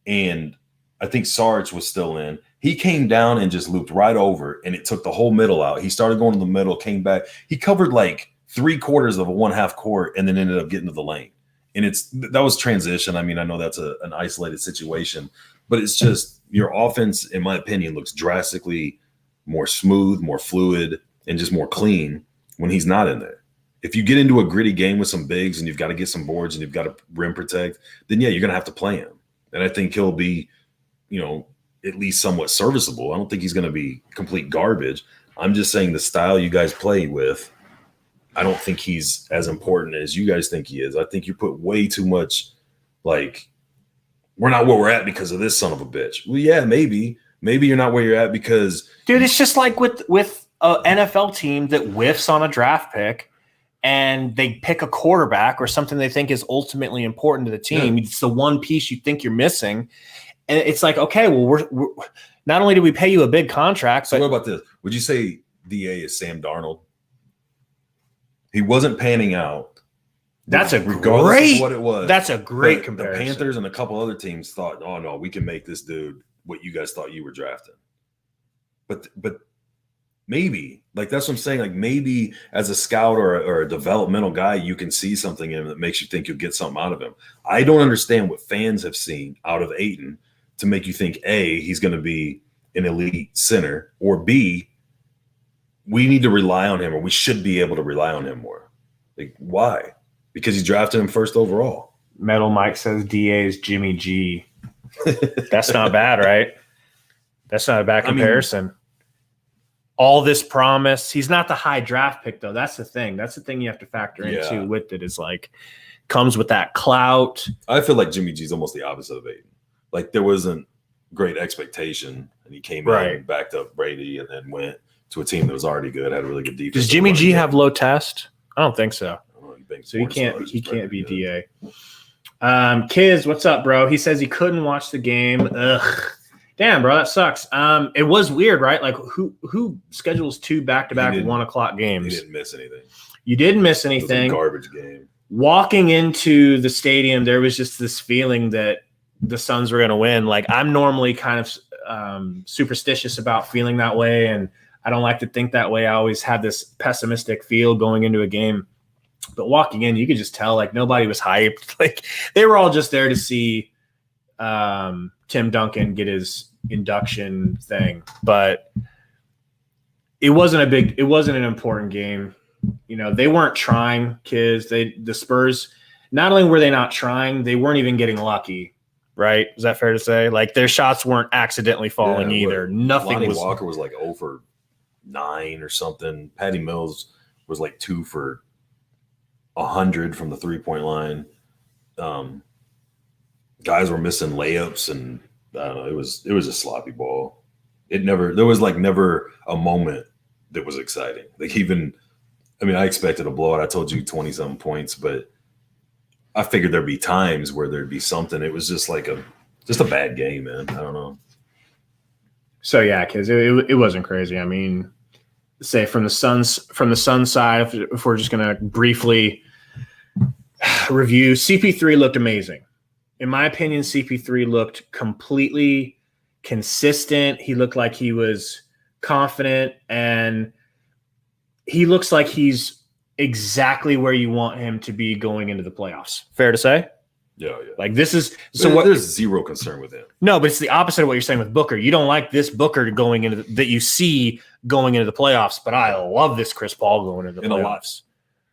and I think Sarge was still in. He came down and just looped right over, and it took the whole middle out. He started going to the middle, came back. He covered like 3/4 of a 1/2 court and then ended up getting to the lane. And that was transition. I mean, I know that's an isolated situation, but it's just your offense, in my opinion, looks drastically more smooth, more fluid, and just more clean when he's not in there. If you get into a gritty game with some bigs and you've got to get some boards and you've got to rim protect, then yeah, you're going to have to play him. And I think he'll be, at least somewhat serviceable. I don't think he's going to be complete garbage. I'm just saying the style you guys play with, I don't think he's as important as you guys think he is. I think you put way too much, like, we're not where we're at because of this son of a bitch. Well, yeah, maybe. Maybe you're not where you're at because – dude, it's just like with an NFL team that whiffs on a draft pick and they pick a quarterback or something they think is ultimately important to the team. Yeah. It's the one piece you think you're missing. And it's like, okay, well, we're not only did we pay you a big contract. So what about this? Would you say DA is Sam Darnold? He wasn't panning out. That's a great what it was. That's a great comparison. The Panthers and a couple other teams thought, oh no, we can make this dude what you guys thought you were drafting. But maybe, like, that's what I'm saying. Like, maybe as a scout or a developmental guy, you can see something in him that makes you think you'll get something out of him. I don't understand what fans have seen out of Ayton to make you think, A, he's going to be an elite center, or B, we need to rely on him, or we should be able to rely on him more. Like, why? Because you drafted him first overall. Metal Mike says DA is Jimmy G. That's not bad, right? That's not a bad comparison. All this promise. He's not the high draft pick, though. That's the thing. That's the thing you have to factor into with it, is like, comes with that clout. I feel like Jimmy G is almost the opposite of Ayton. Like, there wasn't great expectation, and he came in and backed up Brady and then went to a team that was already good, had a really good defense. Does Jimmy G have low test? I don't think so. So he can't be DA. Kiz, what's up, bro? He says he couldn't watch the game. Ugh. Damn, bro, that sucks. It was weird, right? Like, who schedules 2 back-to-back 1 o'clock games? You didn't miss anything. You didn't miss anything. It was a garbage game. Walking into the stadium, there was just this feeling that the Suns were going to win. Like, I'm normally kind of superstitious about feeling that way, and I don't like to think that way. I always have this pessimistic feel going into a game. But walking in, you could just tell, like, nobody was hyped. Like, they were all just there to see Tim Duncan get his induction thing. But it wasn't an important game. You know, they weren't trying, kids. The Spurs, not only were they not trying, they weren't even getting lucky. Right? Is that fair to say? Like, their shots weren't accidentally falling either. Nothing Lonnie was. Walker was like 0 for 9 or something. Patty Mills was like 2 for 100 from the 3-point line. Guys were missing layups, and I don't know. It was a sloppy ball. There was never a moment that was exciting. Like, even, I mean, I expected a blowout. I told you 20-something points, but I figured there'd be times where there'd be something. It was just like a bad game, man. I don't know. So yeah, because it wasn't crazy. I mean, say from the Suns side, if we're just gonna briefly review, CP3 looked amazing. In my opinion, CP3 looked completely consistent. He looked like he was confident, and he looks like he's exactly where you want him to be going into the playoffs. Fair to say? Yeah. Like, this is there's zero concern with him. No, but it's the opposite of what you're saying with Booker. You don't like this Booker going into that you see going into the playoffs, but I love this Chris Paul going into the playoffs.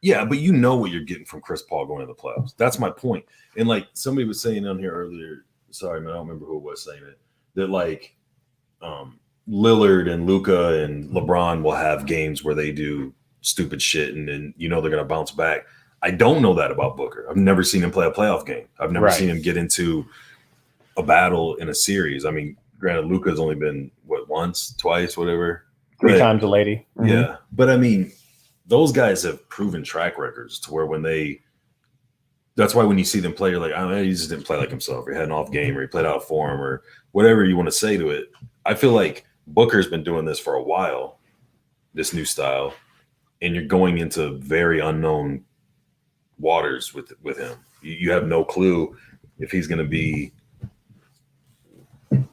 Yeah, but you know what you're getting from Chris Paul going into the playoffs. That's my point. And like somebody was saying on here earlier, sorry, man, I don't remember who it was saying it, that like Lillard and Luka and LeBron will have games where they do stupid shit and then you know they're going to bounce back. I don't know that about Booker. I've never seen him play a playoff game. I've never seen him get into a battle in a series. I mean, granted, Luka's only been, once, twice, whatever. 3 times a lady. Mm-hmm. Yeah. But I mean, those guys have proven track records to where that's why when you see them play, you're like, oh, he just didn't play like himself. Or he had an off game or he played out of form or whatever you want to say to it. I feel like Booker's been doing this for a while, this new style, and you're going into very unknown waters with him. You have no clue if he's going to be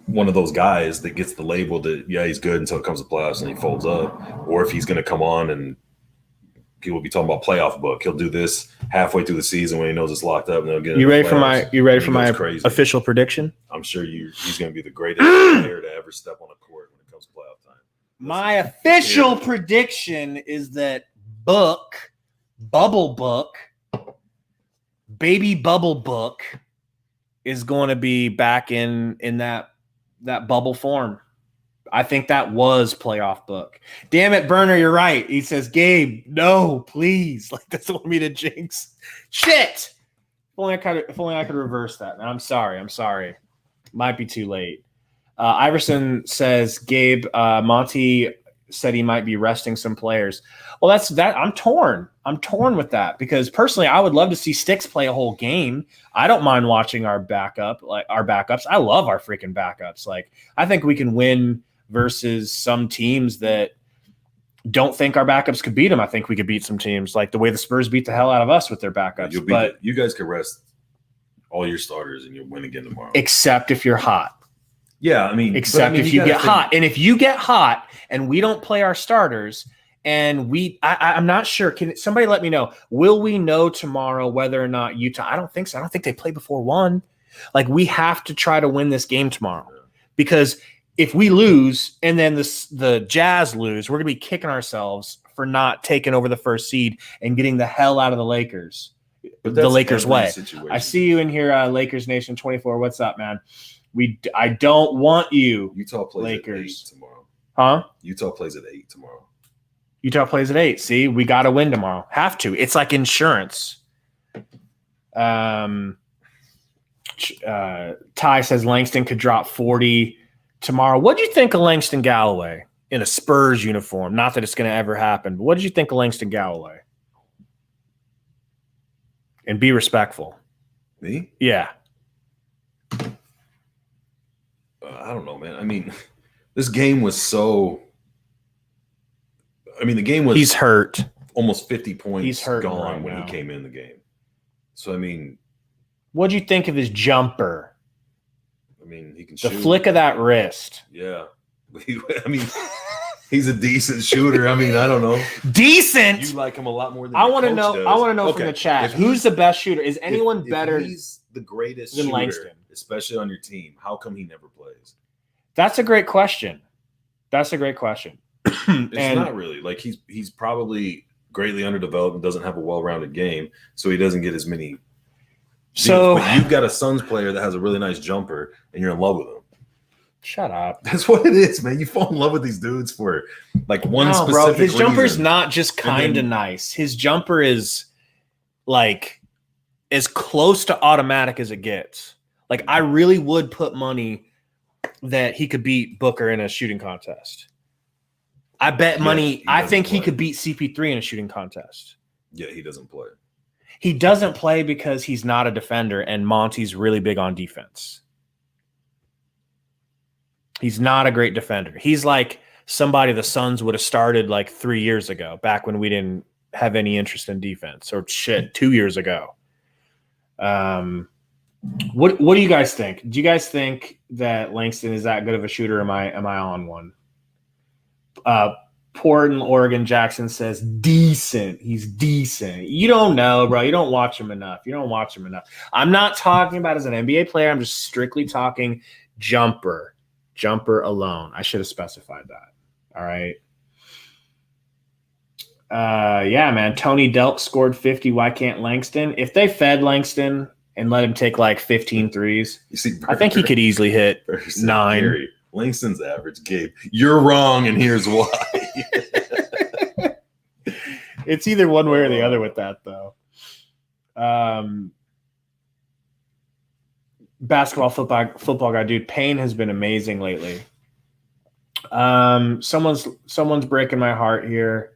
one of those guys that gets the label that, yeah, he's good until it comes to playoffs and he folds up, or if he's going to come on and people will be talking about playoff book. He'll do this halfway through the season when he knows it's locked up and they'll get You ready for my official prediction? I'm sure he's going to be the greatest player to ever step on a court when it comes to playoff time. My official prediction is that Bubble Book, Baby Bubble Book is going to be back in that that bubble form. I think that was playoff book. Damn it, Burner, you're right. He says, Gabe, no, please. Like, doesn't want me to jinx. Shit. If only I could reverse that. I'm sorry. Might be too late. Iverson says, Gabe, Monty said he might be resting some players. Well, that's that. I'm torn with that because personally, I would love to see Sticks play a whole game. I don't mind watching our backups. I love our freaking backups. Like, I think we can win versus some teams that don't think our backups could beat them. I think we could beat some teams like the way the Spurs beat the hell out of us with their backups. But you guys could rest all your starters and you'll win again tomorrow. Except if you're hot. Yeah, I mean, if you get hot. And if you get hot and we don't play our starters and I'm not sure. Can somebody let me know? Will we know tomorrow whether or not Utah? I don't think so. I don't think they play before 1. Like, we have to try to win this game tomorrow because if we lose and then the Jazz lose, we're going to be kicking ourselves for not taking over the first seed and getting the hell out of the Lakers. The Lakers way. Situation. I see you in here, Lakers Nation 24. What's up, man? I don't want you. Utah plays Lakers. at 8 tomorrow. Huh? Utah plays at 8 tomorrow. Utah plays at 8. See, we got to win tomorrow. Have to. It's like insurance. Ty says Langston could drop 40 tomorrow. What do you think of Langston Galloway in a Spurs uniform? Not that it's going to ever happen, but what did you think of Langston Galloway? And be respectful. Me? Yeah. I don't know, man. I mean, this game was so. I mean, the game was. He's hurt. Almost 50 points He's hurt gone right when now. he came in the game. So, I mean. What do you think of his jumper? I mean, he can the shoot. Flick of that wrist. Yeah. I mean, he's a decent shooter. I mean, I don't know. Decent. You like him a lot more than I want to know. know. I want to know from the chat who's the best shooter. Is anyone better? He's the greatest than shooter, Langston, especially on your team. How come he never plays? That's a great question. It's not really like he's probably greatly underdeveloped and doesn't have a well-rounded game, so he doesn't get as many. So but you've got a Suns player that has a really nice jumper, and you're in love with him. Shut up. That's what it is, man. You fall in love with these dudes for like one specific bro. His reason. jumper's not just kind of nice. His jumper is like as close to automatic as it gets. Like, I really would put money that he could beat Booker in a shooting contest. I bet money. I think he could beat CP3 in a shooting contest. Yeah, he doesn't play. He doesn't play because he's not a defender, and Monty's really big on defense. He's not a great defender. He's like somebody the Suns would have started like 3 years ago, back when we didn't have any interest in defense, or 2 years ago. What do you guys think? Do you guys think that Langston is that good of a shooter? Am I on one? Portland, Oregon, Jackson says decent. He's decent. You don't know, bro. You don't watch him enough. I'm not talking about as an NBA player. I'm just strictly talking jumper alone. I should have specified that. All right. Yeah, man. Tony Delk scored 50. Why can't Langston? If they fed Langston and let him take like 15 threes, I think he could easily hit 9. Gary, Langston's average, Gabe. You're wrong, and here's why. It's either one way or the other with that, though. Basketball, football guy, dude. Payne has been amazing lately. Someone's breaking my heart here.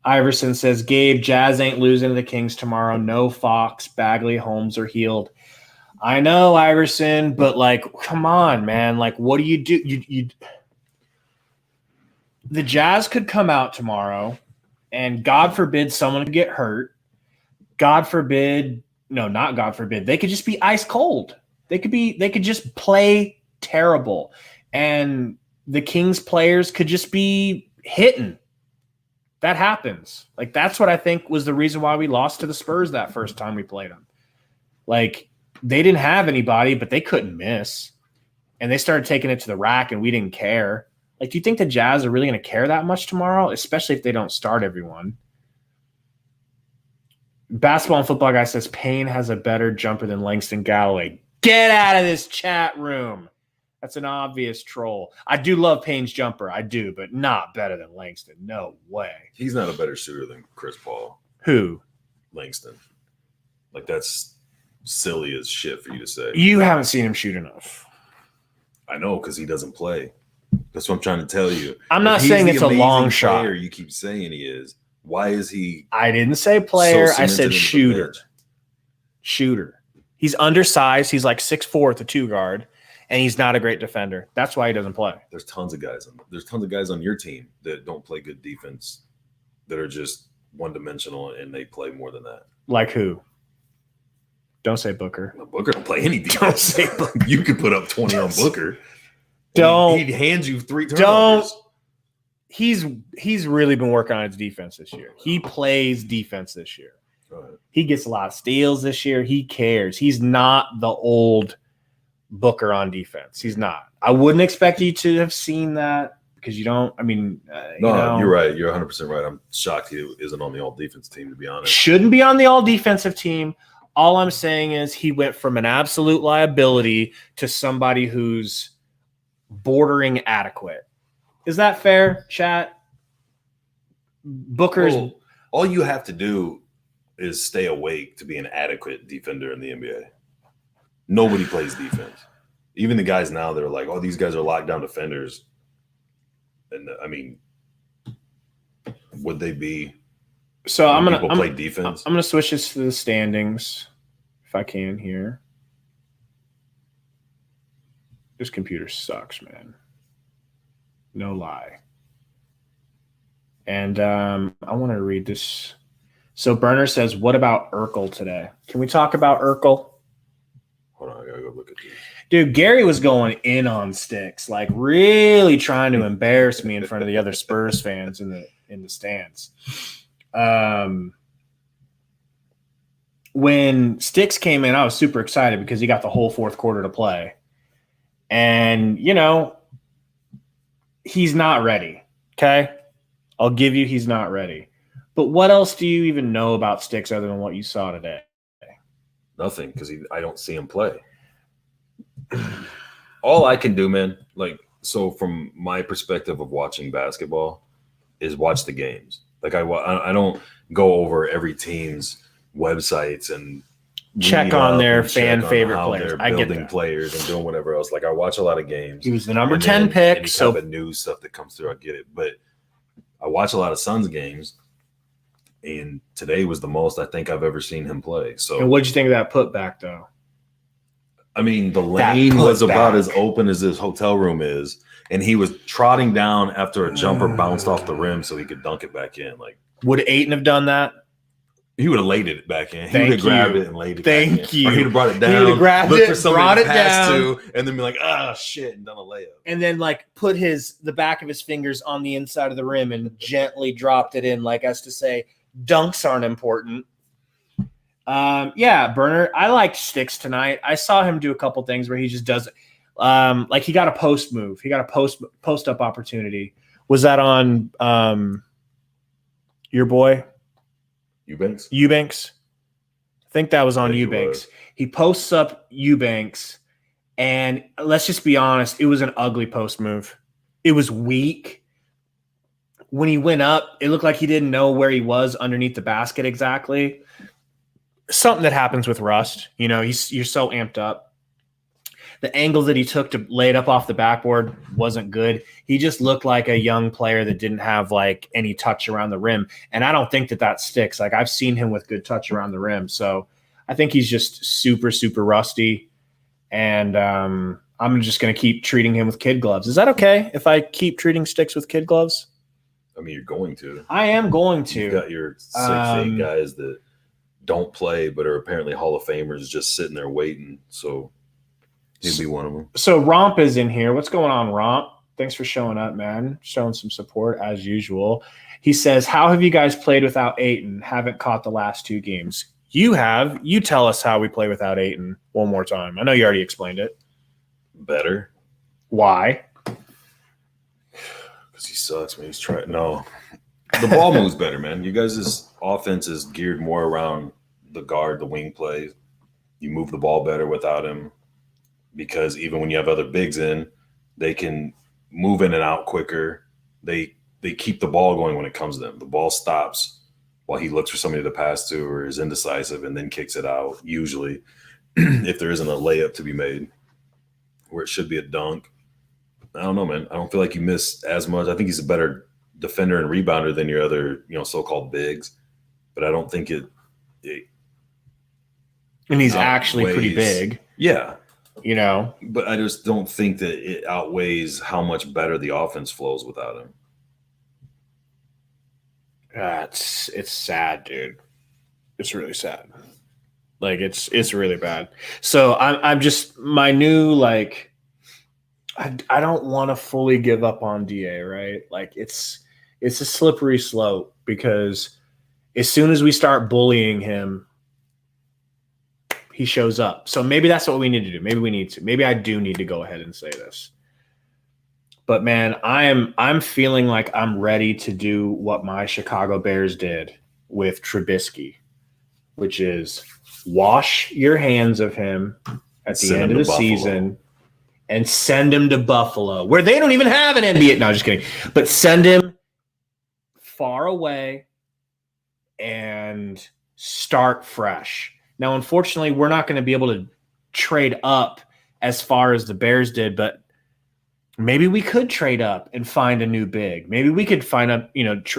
Iverson says, Gabe, Jazz ain't losing to the Kings tomorrow. No Fox, Bagley, Holmes are healed. I know, Iverson, but like, come on, man. Like, what do you do? The Jazz could come out tomorrow, and God forbid someone could get hurt. God forbid, no, not God forbid. They could just be ice cold. They could just play terrible, and the Kings players could just be hitting. That happens. Like, that's what I think was the reason why we lost to the Spurs that first time we played them. Like, they didn't have anybody, but they couldn't miss. And they started taking it to the rack, and we didn't care. Like, do you think the Jazz are really going to care that much tomorrow, especially if they don't start everyone? Basketball and football guy says Payne has a better jumper than Langston Galloway. Get out of this chat room. That's an obvious troll. I do love Payne's jumper. I do, but not better than Langston. No way. He's not a better shooter than Chris Paul. Who? Langston. Like, that's silly as shit for you to say. You haven't seen him shoot enough. I know, because he doesn't play. That's what I'm trying to tell you. I'm not saying it's a long shot. You keep saying he is. Why is he? I didn't say player. I said shooter. Shooter. He's undersized. He's like 6'4" at the 2 guard, and he's not a great defender. That's why he doesn't play. There's tons of guys on your team that don't play good defense, that are just one-dimensional, and they play more than that. Like who? Don't say Booker. No, Booker don't play any defense. Don't say Booker. You could put up 20 on Booker. He'd hand you 3 turnovers. Don't. He's really been working on his defense this year. He plays defense this year. Right. He gets a lot of steals this year. He cares. He's not the old Booker on defense. He's not. I wouldn't expect you to have seen that because you don't. I mean, you're right. You're 100% right. I'm shocked he isn't on the all-defense team, to be honest. Shouldn't be on the all-defensive team. All I'm saying is he went from an absolute liability to somebody who's bordering adequate. Is that fair, chat? Booker's. Well, all you have to do is stay awake to be an adequate defender in the NBA. Nobody plays defense. Even the guys now that are like, oh, these guys are lockdown defenders. And I mean, would they be? So I'm gonna play defense. I'm gonna switch this to the standings if I can here. This computer sucks, man. No lie. And I want to read this. So Burner says, what about Urkel today? Can we talk about Urkel? Hold on, I gotta go look at this. Dude, Gary was going in on Sticks, like really trying to embarrass me in front of the other Spurs fans in the stands. When Sticks came in, I was super excited because he got the whole fourth quarter to play. And, he's not ready, okay? I'll give you he's not ready. But what else do you even know about Sticks other than what you saw today? Nothing, because I don't see him play. All I can do, man, so from my perspective of watching basketball, is watch the games. Like I don't go over every team's websites and check on their fan favorite players. I get building players and doing whatever else. Like I watch a lot of games. He was the number 10 pick. Any type of news stuff that comes through, I get it. But I watch a lot of Suns games, and today was the most I think I've ever seen him play. So, and what'd you think of that putback, though? I mean, the lane was about as open as this hotel room is, and he was trotting down after a jumper bounced off the rim so he could dunk it back in. Like, would Ayton have done that? He would have laid it back in. He would have grabbed it and laid it back in. Thank you. Or he'd have brought it down. He would have grabbed it, brought it down, to, and then be like, shit, and done a layup. And then put the back of his fingers on the inside of the rim and gently dropped it in, like as to say, dunks aren't important. Yeah, Burner, I liked Sticks tonight. I saw him do a couple things where he just does it. He got a post move. He got a post up opportunity. Was that on your boy? Eubanks. I think that was on Eubanks. He posts up Eubanks, and let's just be honest, it was an ugly post move. It was weak. When he went up, it looked like he didn't know where he was underneath the basket exactly. Something that happens with rust. You're so amped up. The angle that he took to lay it up off the backboard wasn't good. He just looked like a young player that didn't have any touch around the rim. And I don't think that sticks. I've seen him with good touch around the rim. So I think he's just super, super rusty. And I'm just going to keep treating him with kid gloves. Is that okay if I keep treating Sticks with kid gloves? I mean, you're going to. I am going to. You've got your 6'8" guys that don't play but are apparently Hall of Famers just sitting there waiting. So he'd be one of them. So Romp is in here. What's going on, Romp? Thanks for showing up, man. Showing some support as usual. He says, how have you guys played without Ayton? Haven't caught the last 2 games. You have. You tell us how we play without Ayton one more time. I know you already explained it. Better. Why? Because he sucks, man. He's trying. No. The ball moves better, man. You guys' offense is geared more around the guard, the wing plays. You move the ball better without him. because even when you have other bigs in, they can move in and out quicker. They keep the ball going when it comes to them. The ball stops while he looks for somebody to pass to or is indecisive and then kicks it out, usually, if there isn't a layup to be made where it should be a dunk. I don't know, man. I don't feel like you miss as much. I think he's a better defender and rebounder than your other, so-called bigs. But I don't think it and he's actually pretty big. Yeah. But I just don't think that it outweighs how much better the offense flows without him. It's sad, dude. It's really sad. Like it's really bad. So I'm just my new like I don't want to fully give up on DA, right? Like it's a slippery slope because as soon as we start bullying him, he shows up. So maybe that's what we need to do. Maybe I do need to go ahead and say this. But man, I'm feeling like I'm ready to do what my Chicago Bears did with Trubisky, which is wash your hands of him at the end of the season and send him to Buffalo, where they don't even have an NBA. No, just kidding. But send him far away and start fresh. Now, unfortunately, we're not going to be able to trade up as far as the Bears did, but maybe we could trade up and find a new big. Maybe we could find a,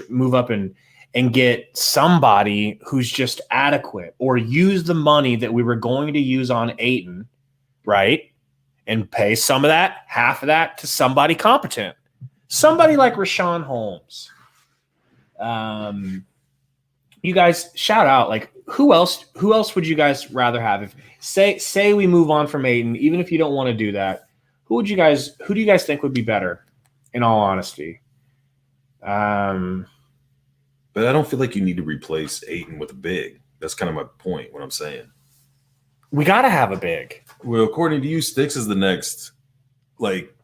move up and get somebody who's just adequate, or use the money that we were going to use on Ayton, right? And pay some of that, half of that, to somebody competent. Somebody like Rashawn Holmes. You guys shout out, like, who else would you guys rather have? If say we move on from Ayton, even if you don't want to do that, who do you guys think would be better, in all honesty? But I don't feel like you need to replace Ayton with a big. That's kind of my point, what I'm saying. We got to have a big. Well, according to you, Sticks is the next, like,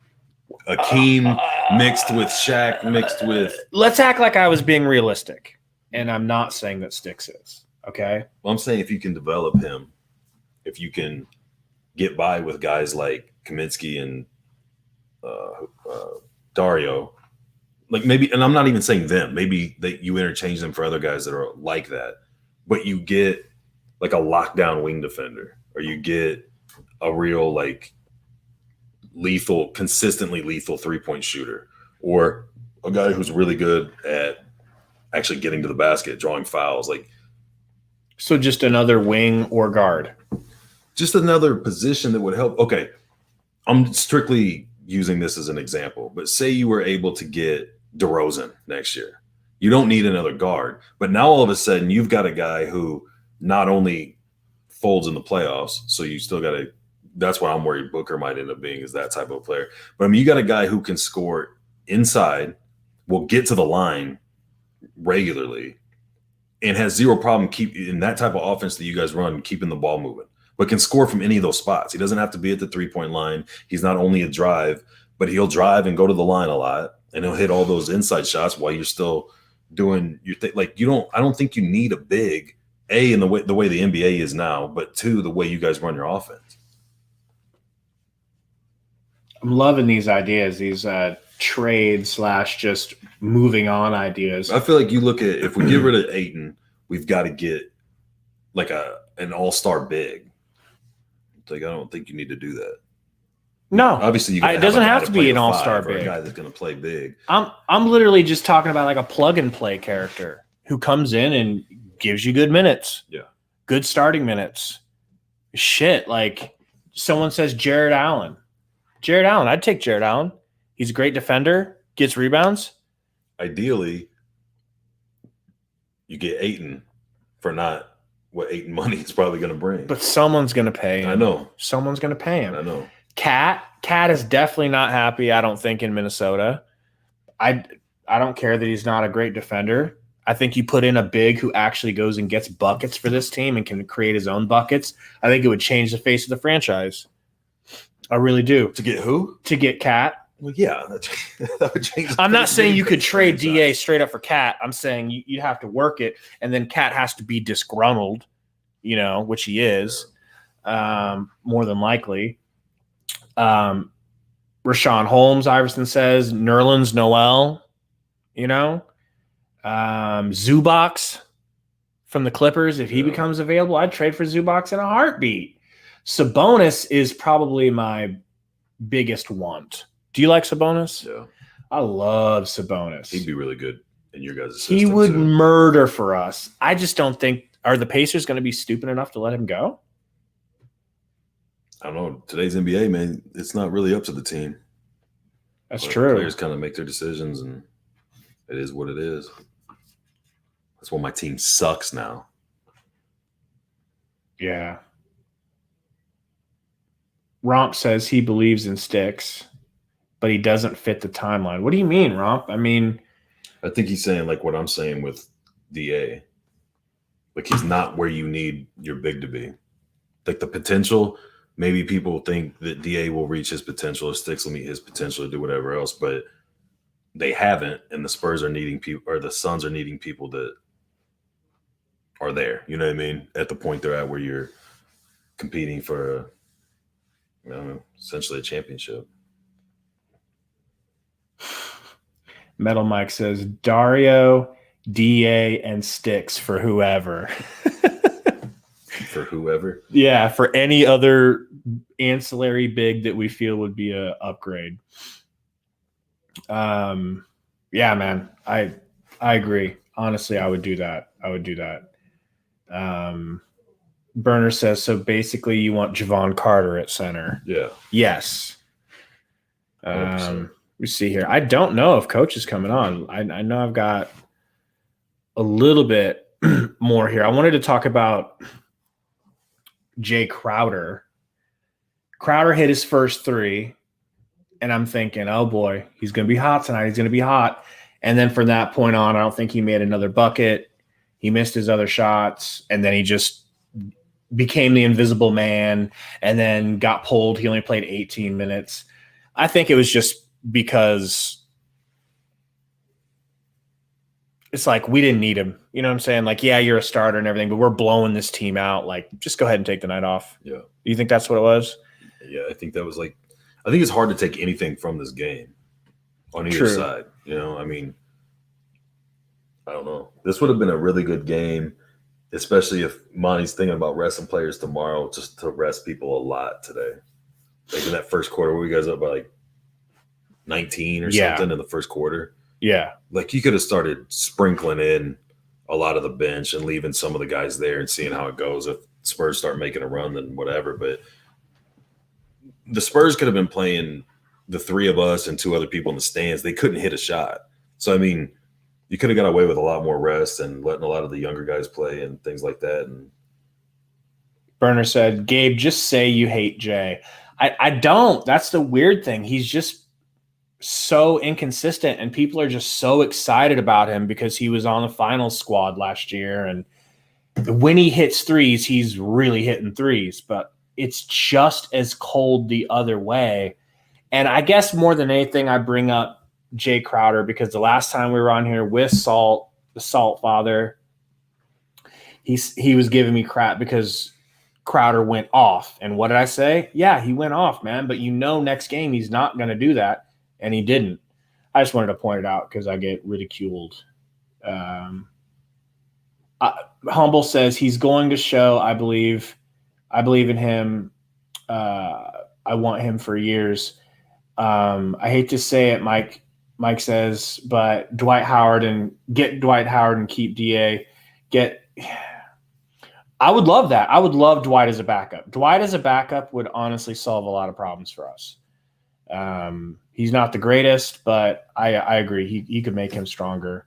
Akeem mixed with Shaq mixed with. Let's act like I was being realistic, and I'm not saying that Sticks is, okay? Well, I'm saying if you can develop him, if you can get by with guys like Kaminsky and Dario, like maybe, and I'm not even saying them, maybe you interchange them for other guys that are like that, but you get like a lockdown wing defender, or you get a real like lethal, consistently lethal 3-point shooter, or a guy who's really good at actually getting to the basket, drawing fouls. Like, so just another wing or guard. Just another position that would help. Okay, I'm strictly using this as an example, but say you were able to get DeRozan next year. You don't need another guard, but now all of a sudden you've got a guy who not only folds in the playoffs, so you still got to – that's what I'm worried Booker might end up being, is that type of player. But, I mean, you got a guy who can score inside, will get to the line regularly, and has zero problem in that type of offense that you guys run, keeping the ball moving, but can score from any of those spots. He doesn't have to be at the 3-point line. He's not only a drive, but he'll drive and go to the line a lot, and he'll hit all those inside shots while you're still doing your thing. Like, I don't think you need a big, A, in the way the NBA is now, but 2, the way you guys run your offense. I'm loving these ideas, these trade / just moving on ideas. I feel like you look at, if we get rid of Ayton, we've got to get like an all-star big. Like, I don't think you need to do that. No, obviously, it doesn't have to be an all-star big. A guy that's going to play big. I'm literally just talking about like a plug-and-play character who comes in and gives you good minutes. Yeah, good starting minutes. Shit, like someone says Jared Allen. I'd take Jared Allen. He's a great defender, gets rebounds. Ideally, you get Ayton for not what Ayton money is probably going to bring. But someone's going to pay him. I know. Someone's going to pay him. I know. Cat is definitely not happy, I don't think, in Minnesota. I don't care that he's not a great defender. I think you put in a big who actually goes and gets buckets for this team and can create his own buckets. I think it would change the face of the franchise. I really do. To get who? To get Cat. Well, yeah, that would change. I'm not saying you could trade DA straight up for Cat. I'm saying you have to work it, and then Cat has to be disgruntled, which he is, more than likely. Rashawn Holmes, Iverson says, Nerlens Noel, Zubox from the Clippers. If he becomes available, I'd trade for Zubox in a heartbeat. Sabonis is probably my biggest want. Do you like Sabonis? Yeah. I love Sabonis. He'd be really good in your guys' system. He would murder for us. I just don't think – are the Pacers going to be stupid enough to let him go? I don't know. Today's NBA, man, it's not really up to the team. That's true. Players kind of make their decisions, and it is what it is. That's why my team sucks now. Yeah. Romp says he believes in Sticks, but he doesn't fit the timeline. What do you mean, Romp? I mean, I think he's saying like what I'm saying with DA. Like he's not where you need your big to be. Like the potential, maybe people think that DA will reach his potential or Sticks will meet his potential or do whatever else, but they haven't, and the Spurs are needing people, or the Suns are needing people that are there. You know what I mean? At the point they're at where you're competing for essentially a championship. Metal Mike says Dario, DA, and Sticks for whoever. For whoever? Yeah, for any other ancillary big that we feel would be a upgrade. Yeah, man. I agree. Honestly, I would do that. Burner says, so basically you want Javon Carter at center. Yeah. Yes. We see here. I don't know if Coach is coming on. I know I've got a little bit more here. I wanted to talk about Jay Crowder. Crowder hit his first three, and I'm thinking, oh boy, he's going to be hot tonight. He's going to be hot. And then from that point on, I don't think he made another bucket. He missed his other shots, and then he just became the invisible man and then got pulled. He only played 18 minutes. I think it was just because it's like we didn't need him. You know what I'm saying? Like, yeah, you're a starter and everything, but we're blowing this team out. Like, just go ahead and take the night off. Yeah. You think that's what it was? Yeah, I think that was like – I think it's hard to take anything from this game on either side. You know, I mean, I don't know. This would have been a really good game, especially if Monty's thinking about resting players tomorrow, just to rest people a lot today. Like in that first quarter, where you guys up by like 19 or something in the first quarter. Yeah. Like you could have started sprinkling in a lot of the bench and leaving some of the guys there and seeing how it goes. If Spurs start making a run, then whatever. But the Spurs could have been playing the three of us and two other people in the stands. They couldn't hit a shot. So, I mean, you could have got away with a lot more rest and letting a lot of the younger guys play and things like that. And Burner said, Gabe, just say you hate Jay. I don't. That's the weird thing. He's just so inconsistent, and people are just so excited about him because he was on the finals squad last year. And when he hits threes, he's really hitting threes. But it's just as cold the other way. And I guess more than anything, I bring up Jay Crowder because the last time we were on here with Salt, the Salt father, he was giving me crap because Crowder went off. And what did I say? Yeah, he went off, man. But next game he's not going to do that. And he didn't. I just wanted to point it out because I get ridiculed. Humble says he's going to show, I believe in him. I want him for years. I hate to say it, Mike says, but get Dwight Howard and keep DA. I would love that. I would love Dwight as a backup. Dwight as a backup would honestly solve a lot of problems for us. He's not the greatest, but I agree. He could make him stronger.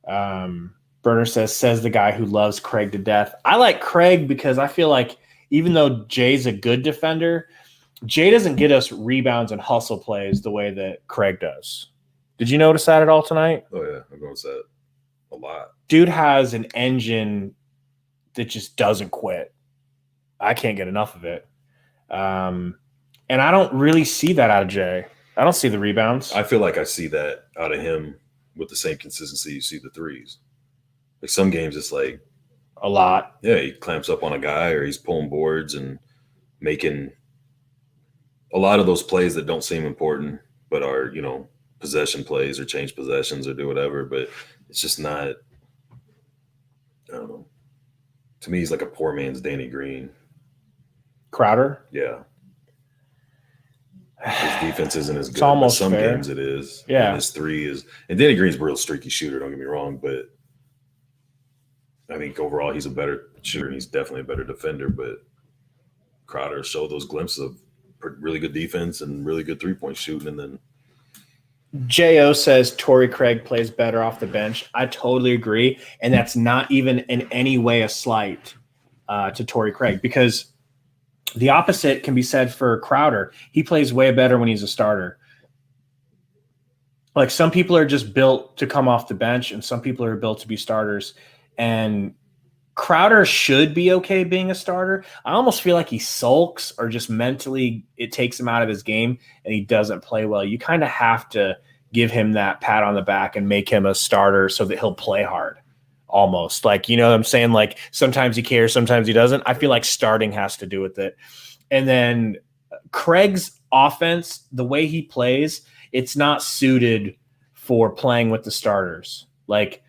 Burner says the guy who loves Craig to death. I like Craig because I feel like even though Jay's a good defender, Jay doesn't get us rebounds and hustle plays the way that Craig does. Did you notice that at all tonight? Oh, yeah. I've noticed that a lot. Dude has an engine that just doesn't quit. I can't get enough of it. And I don't really see that out of Jay. I don't see the rebounds. I feel like I see that out of him with the same consistency you see the threes. Like some games it's like a lot. Yeah, he clamps up on a guy or he's pulling boards and making a lot of those plays that don't seem important, but are, possession plays or change possessions or do whatever. But it's just not, I don't know. To me, he's like a poor man's Danny Green. Crowder? Yeah. His defense isn't as good. It's almost but some fair. games it is. Yeah. And his three is, and Danny Green's a real streaky shooter, don't get me wrong, but I think overall he's a better shooter and he's definitely a better defender. But Crowder showed those glimpses of really good defense and really good 3-point shooting. And then J.O. says Torrey Craig plays better off the bench. I totally agree. And that's not even in any way a slight to Torrey Craig, because the opposite can be said for Crowder. He plays way better when he's a starter. Like, some people are just built to come off the bench and some people are built to be starters. And Crowder should be okay being a starter. I almost feel like he sulks, or just mentally it takes him out of his game and he doesn't play well. You kind of have to give him that pat on the back and make him a starter so that he'll play hard. Almost like, you know what I'm saying? Like, sometimes he cares, sometimes he doesn't. I feel like starting has to do with it. And then Craig's offense, the way he plays, it's not suited for playing with the starters. Like,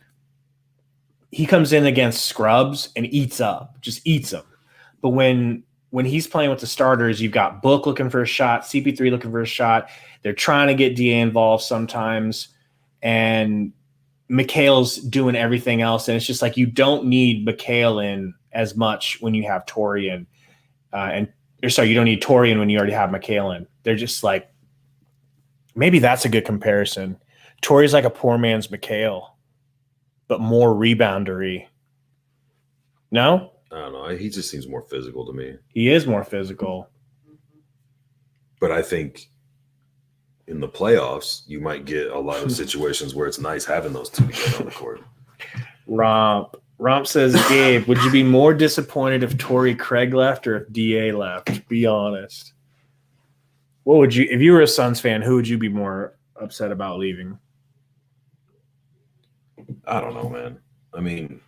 he comes in against scrubs and just eats them. But when he's playing with the starters, you've got Book looking for a shot, CP3 looking for a shot. They're trying to get DA involved sometimes, and Mikhail's doing everything else. And it's just like, you don't need Mikhail in as much when you have Torrey in. You don't need Torrey in when you already have Mikhail in. They're just like, maybe that's a good comparison. Torrey's like a poor man's Mikhail, but more reboundery. No? I don't know. He just seems more physical to me. He is more physical. But I think in the playoffs, you might get a lot of situations where it's nice having those two together on the court. Romp says, Gabe, would you be more disappointed if Torrey Craig left or if DA left? Be honest. What would you, if you were a Suns fan, who would you be more upset about leaving? I don't know, man. I mean,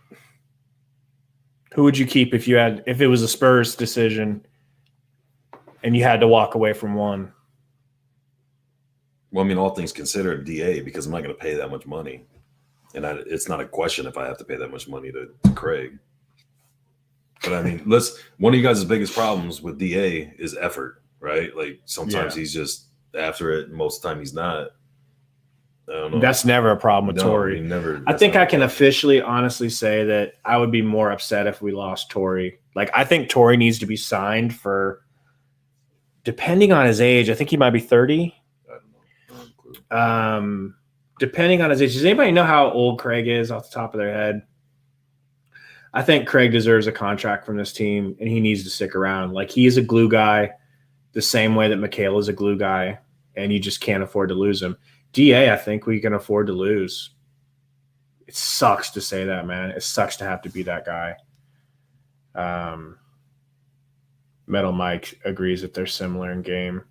who would you keep if it was a Spurs decision and you had to walk away from one? Well, I mean, all things considered, DA, because I'm not going to pay that much money. And it's not a question if I have to pay that much money to Craig. But I mean, one of you guys' biggest problems with DA is effort, right? Like, sometimes he's just after it, and most of the time he's not. I don't know. That's never a problem with Torrey. I think I can officially, honestly say that I would be more upset if we lost Torrey. Like, I think Torrey needs to be signed for, depending on his age, I think he might be 30. Depending on his age. Does anybody know how old Craig is off the top of their head? I think Craig deserves a contract from this team, and he needs to stick around. Like, he is a glue guy the same way that Mikhail is a glue guy, and you just can't afford to lose him. DA, I think we can afford to lose. It sucks to say that, man. It sucks to have to be that guy. Metal Mike agrees that they're similar in game.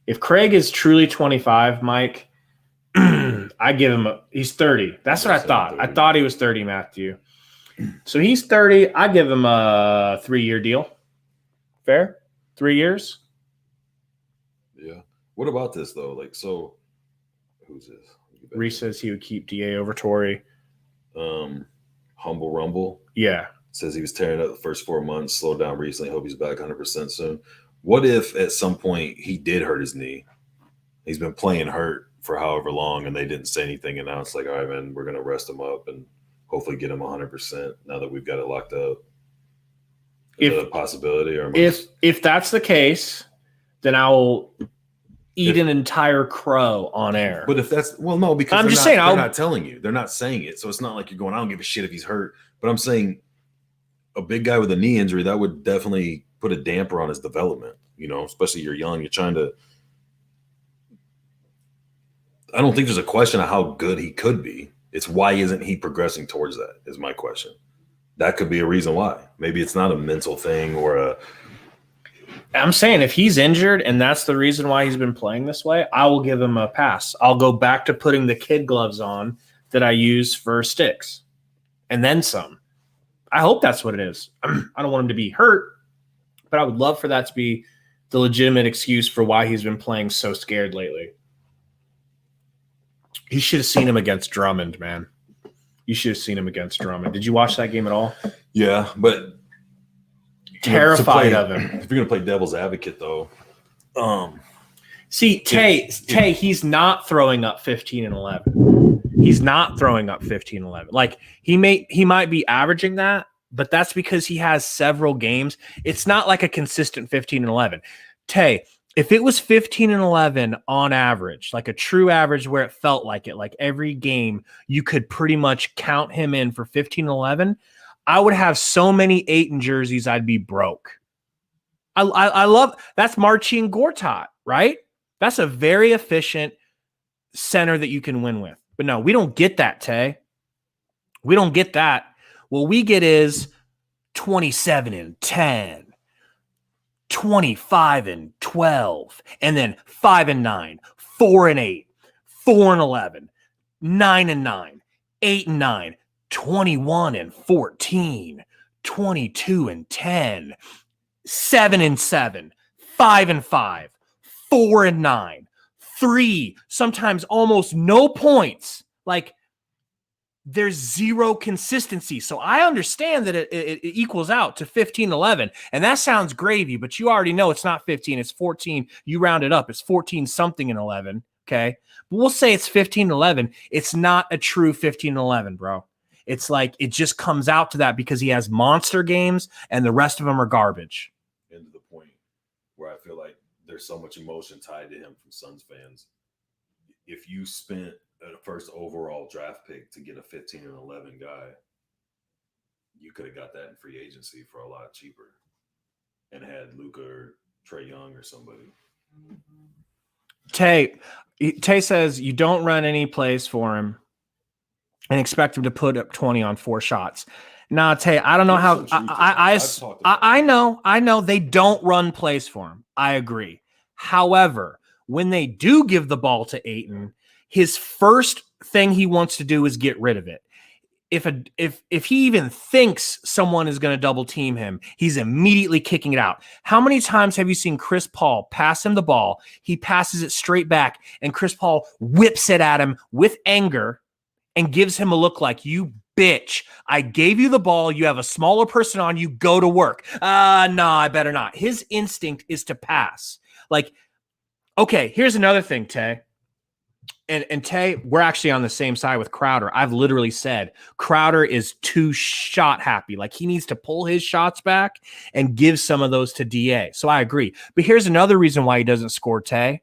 If Craig is truly 25, Mike, I give him he's 30. That's what I thought. 30. I thought he was 30, Matthew. So he's 30. I give him a 3-year deal. Fair? 3 years? Yeah. What about this, though? Like, so who's this? Reese says he would keep DA over Torrey. Humble Rumble. Yeah. Says he was tearing up the first 4 months, slowed down recently. Hope he's back 100% soon. What if at some point he did hurt his knee? He's been playing hurt for however long, and they didn't say anything. And now it's like, all right, man, we're going to rest him up and hopefully get him 100% now that we've got it locked up. Is that a possibility? Or if that's the case, then I will eat an entire crow on air. But if that's, well, no, because I'm just saying, they're not telling you. They're not saying it. So it's not like you're going, I don't give a shit if he's hurt. But I'm saying a big guy with a knee injury, that would definitely put a damper on his development, especially you're young. You're trying to, I don't think there's a question of how good he could be. It's why isn't he progressing towards that is my question. That could be a reason why. Maybe it's not a mental thing or I'm saying if he's injured and that's the reason why he's been playing this way, I will give him a pass. I'll go back to putting the kid gloves on that I use for sticks and then some. I hope that's what it is. I don't want him to be hurt, but I would love for that to be the legitimate excuse for why he's been playing so scared lately. You should have seen him against Drummond, man. You should have seen him against Drummond. Did you watch that game at all? Yeah, but terrified of him. If you're gonna play devil's advocate, though, see, Tay, he's not throwing up 15 and 11. He's not throwing up 15 and 11. Like he might be averaging that, but that's because he has several games. It's not like a consistent 15 and 11. Tay, if it was 15 and 11 on average, like a true average where it felt like it, like every game you could pretty much count him in for 15 and 11, I would have so many Ayton jerseys I'd be broke. I love that's Marcin Gortat, right? That's a very efficient center that you can win with. But no, we don't get that, Tay. We don't get that. What we get is 27 and 10. 25 and 12, and then 5 and 9, 4 and 8, 4 and 11, 9 and 9, 8 and 9, 21 and 14, 22 and 10, 7 and 7, 5 and 5, 4 and 9, 3, sometimes almost no points. Like there's zero consistency. So I understand that it equals out to 15-11, and that sounds gravy, but you already know it's not 15, it's 14. You round it up, it's 14 something and 11, okay? But we'll say it's 15-11. It's not a true 15-11, bro. It's like it just comes out to that because he has monster games and the rest of them are garbage. And to the point where I feel like there's so much emotion tied to him from Suns fans. If you spent a first overall draft pick to get a 15 and 11 guy, you could have got that in free agency for a lot cheaper and had Luka or Trae Young or somebody. Tay says you don't run any plays for him and expect him to put up 20 on 4 shots. Nah, Tay, I don't know how I know they don't run plays for him. I agree. However, when they do give the ball to Ayton, his first thing he wants to do is get rid of it. If he even thinks someone is going to double team him, he's immediately kicking it out. How many times have you seen Chris Paul pass him the ball? He passes it straight back, and Chris Paul whips it at him with anger and gives him a look like, you bitch, I gave you the ball. You have a smaller person on you. Go to work. No, I better not. His instinct is to pass. Like, okay, here's another thing, Tay. And Tay, we're actually on the same side with Crowder. I've literally said Crowder is too shot happy. Like he needs to pull his shots back and give some of those to DA. So I agree. But here's another reason why he doesn't score, Tay.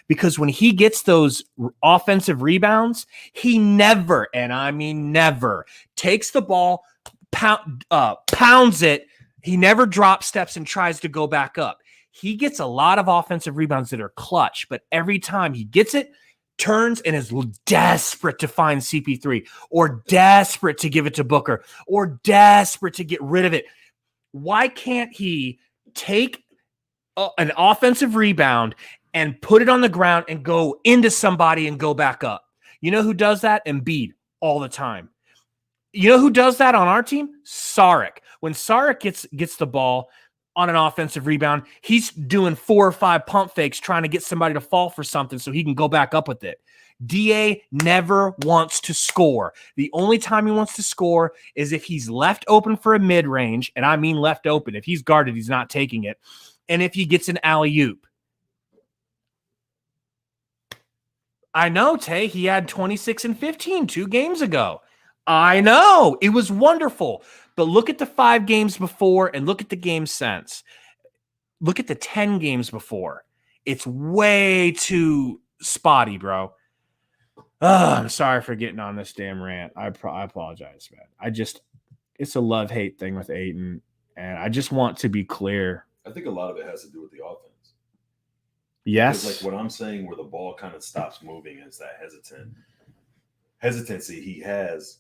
Because when he gets those offensive rebounds, he never, and I mean never, takes the ball, pounds it. He never drop steps and tries to go back up. He gets a lot of offensive rebounds that are clutch, but every time he gets it, turns and is desperate to find CP3 or desperate to give it to Booker or desperate to get rid of it. Why can't he take an offensive rebound and put it on the ground and go into somebody and go back up? You know who does that? Embiid all the time. You know who does that on our team? Saric. When Saric gets the ball on an offensive rebound, he's doing 4 or 5 pump fakes trying to get somebody to fall for something so he can go back up with it. DA never wants to score. The only time he wants to score is if he's left open for a mid-range, and I mean left open. If he's guarded, he's not taking it. And if he gets an alley-oop. I know, Tay, he had 26 and 15 2 games ago. I know. It was wonderful. But look at the 5 games before and look at the game since. Look at the 10 games before. It's way too spotty, bro. I'm sorry for getting on this damn rant. I apologize, man. It's a love-hate thing with Ayton, and I just want to be clear. I think a lot of it has to do with the offense. Yes. Because like what I'm saying, where the ball kind of stops moving is that hesitancy he has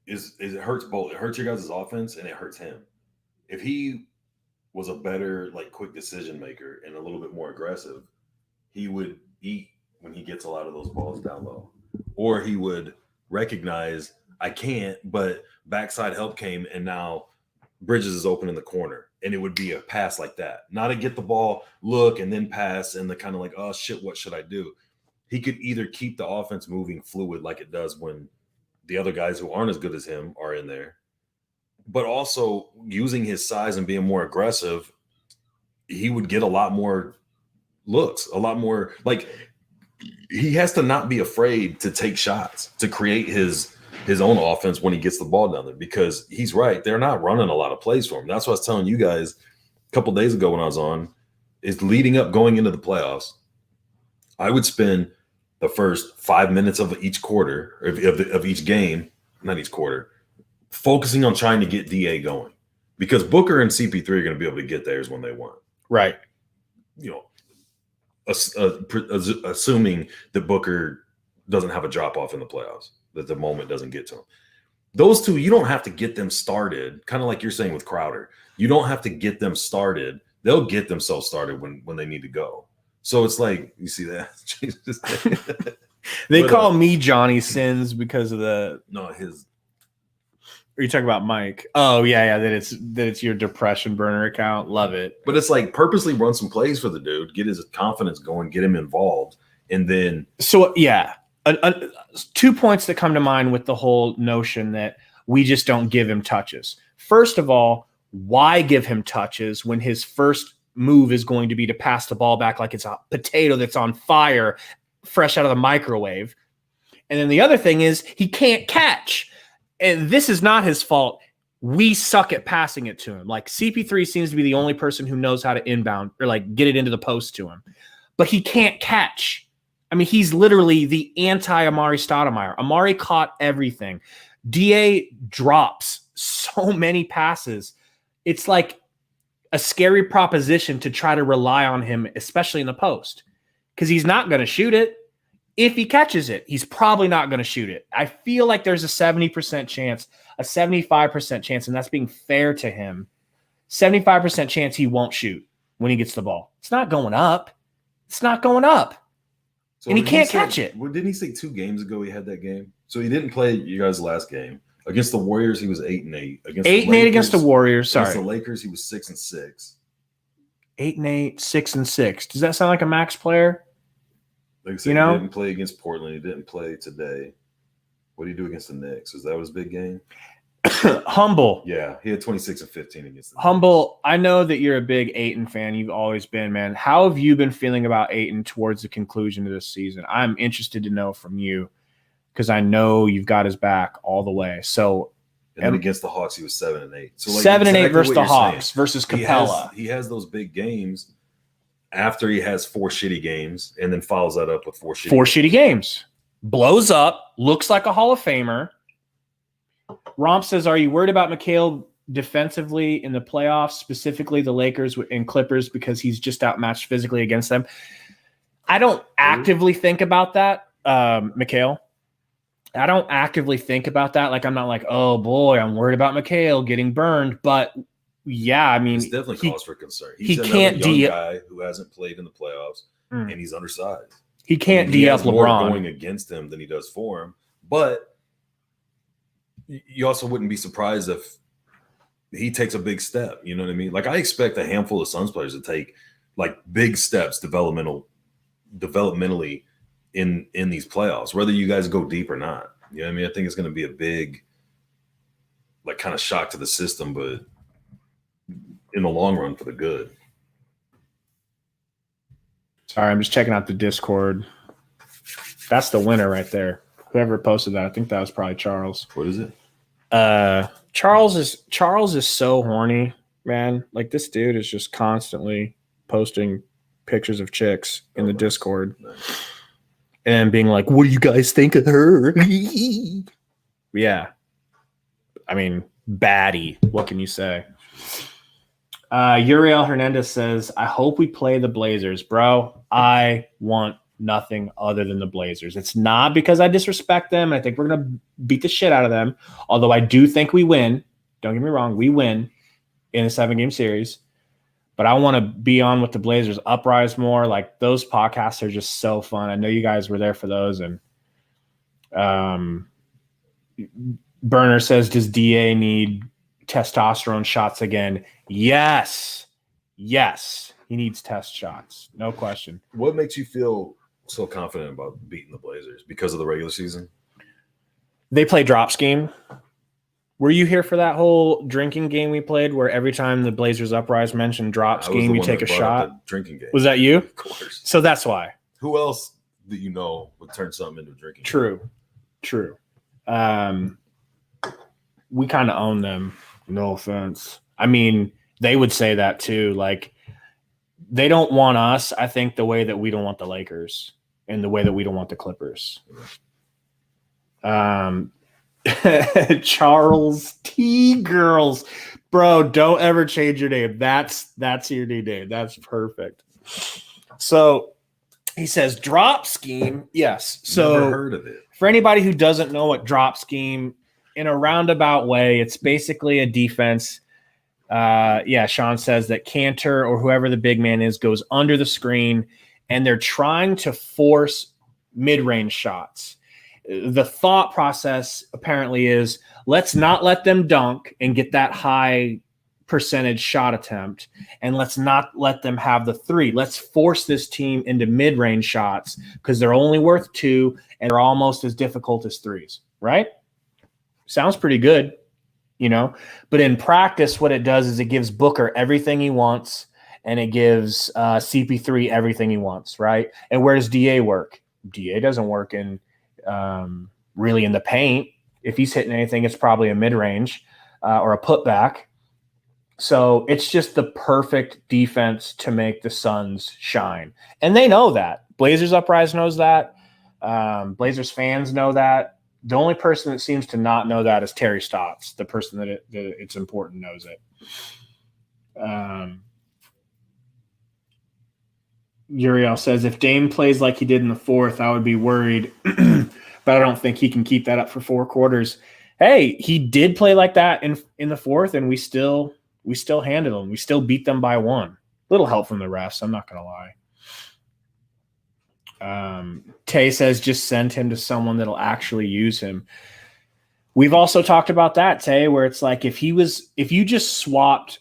is it hurts both. It hurts your guys' offense and it hurts him. If he was a better, like, quick decision maker and a little bit more aggressive, he would eat when he gets a lot of those balls down low. Or he would recognize, I can't, but backside help came and now Bridges is open in the corner. and it would be a pass like that. Not a get the ball, look, and then pass, and the kind of like, oh shit, what should I do? He could either keep the offense moving fluid like it does when the other guys who aren't as good as him are in there, but also using his size and being more aggressive, he would get a lot more looks, a lot more. Like, he has to not be afraid to take shots, to create his own offense when he gets the ball down there, because he's right. They're not running a lot of plays for him. That's what I was telling you guys a couple days ago when I was on, is leading up going into the playoffs. I would spend the first 5 minutes of each quarter of each game, not each quarter, focusing on trying to get DA going, because Booker and CP3 are going to be able to get theirs when they want. Right. You know, assuming that Booker doesn't have a drop off in the playoffs, that the moment doesn't get to him. Those two, you don't have to get them started, kind of like you're saying with Crowder. You don't have to get them started. They'll get themselves started when they need to go. So it's like, you see that? They call me Johnny Sins because of the his. Are you talking about Mike? Oh yeah, that it's your depression burner account. Love it. But it's like, purposely run some plays for the dude, get his confidence going, get him involved, and then. So yeah, 2 points that come to mind with the whole notion that we just don't give him touches. First of all, why give him touches when his first move is going to be to pass the ball back like it's a potato that's on fire, fresh out of the microwave? And then the other thing is, he can't catch. And this is not his fault. We suck at passing it to him. Like, CP3 seems to be the only person who knows how to inbound or like get it into the post to him, but he can't catch. I mean, he's literally the anti-Amari Stoudemire. Amari caught everything. DA drops so many passes. It's like a scary proposition to try to rely on him, especially in the post, because he's not going to shoot it. If he catches it, he's probably not going to shoot it. I feel like there's a 70% chance, a 75% chance, and that's being fair to him. 75% chance he won't shoot when he gets the ball. It's not going up. It's not going up. So and he can't catch it. Well, didn't he say 2 games ago he had that game? So he didn't play you guys' last game. Against the Warriors, he was 8-8. Against 8-8 against the Warriors. Sorry. Against the Lakers, he was 6-6. 8-8, 6-6. Does that sound like a max player? Like I said, he didn't play against Portland. He didn't play today. What did he do against the Knicks? Was that his big game? Humble. Yeah, he had 26 and 15 against the Humble. Knicks. I know that you're a big Ayton fan. You've always been, man. How have you been feeling about Ayton towards the conclusion of this season? I'm interested to know from you, because I know you've got his back all the way. So, and then against the Hawks, he was 7-8. So like 7-8 versus the Hawks versus Capella. He has those big games after he has 4 shitty games, and then follows that up with 4 shitty games. Blows up, looks like a Hall of Famer. Romp says, are you worried about McHale defensively in the playoffs, specifically the Lakers and Clippers, because he's just outmatched physically against them? I don't actively think about that, McHale. I don't actively think about that. Like, I'm not like, oh boy, I'm worried about McHale getting burned. But yeah, I mean, it's definitely cause for concern. He's he can't young guy who hasn't played in the playoffs, and he's undersized. He can't D-up LeBron. More going against him than he does for him. But you also wouldn't be surprised if he takes a big step. You know what I mean? Like, I expect a handful of Suns players to take like big steps developmentally in these playoffs, whether you guys go deep or not. You know what I mean? I think it's going to be a big, like, kind of shock to the system, but in the long run for the good. Sorry, I'm just checking out the Discord. That's the winner right there. Whoever posted that, I think that was probably Charles. What is it? Charles is so horny, man. Like, this dude is just constantly posting pictures of chicks in the Discord. Nice. And being like, what do you guys think of her? Yeah. I mean, baddie. What can you say? Uriel Hernandez says, I hope we play the Blazers. Bro, I want nothing other than the Blazers. It's not because I disrespect them. I think we're going to beat the shit out of them. Although I do think we win. Don't get me wrong. We win in a 7-game series. But I want to be on with the Blazers Uprise more. Like, those podcasts are just so fun. I know you guys were there for those. And Burner says, does DA need testosterone shots again. Yes. Yes. He needs test shots. No question. What makes you feel so confident about beating the Blazers? Because of the regular season? They play drop scheme. Were you here for that whole drinking game we played where every time the Blazers Uprise mentioned drop scheme, you take a shot? Drinking game. Was that you? Of course. So that's why. Who else that you know would turn something into a drinking True. game? True. We kind of own them. No offense. I mean, they would say that too. Like, they don't want us, I think, the way that we don't want the Lakers and the way that we don't want the Clippers. Charles T. Girls. Bro, don't ever change your name. That's your new name. That's perfect. So he says drop scheme. Yes. So never heard of it. For anybody who doesn't know what drop scheme, in a roundabout way, it's basically a defense. Sean says that Cantor or whoever the big man is goes under the screen and they're trying to force mid-range shots. The thought process apparently is let's not let them dunk and get that high percentage shot attempt, and let's not let them have the three. Let's force this team into mid-range shots because they're only worth 2 and they're almost as difficult as threes, right? Sounds pretty good, but in practice, what it does is it gives Booker everything he wants and it gives CP3 everything he wants, right? And where does DA work? DA doesn't work in really in the paint. If he's hitting anything, it's probably a mid-range or a putback. So it's just the perfect defense to make the Suns shine. And they know that. Blazers Uprise knows that. Blazers fans know that. The only person that seems to not know that is Terry Stotts, the person that it's important knows it. Uriel says, if Dame plays like he did in the fourth, I would be worried. But I don't think he can keep that up for 4 quarters. Hey, he did play like that in the fourth, and we still handled them. We still beat them by 1. Little help from the refs, I'm not going to lie. Tay says just send him to someone that'll actually use him. We've also talked about that, Tay, where it's like if you just swapped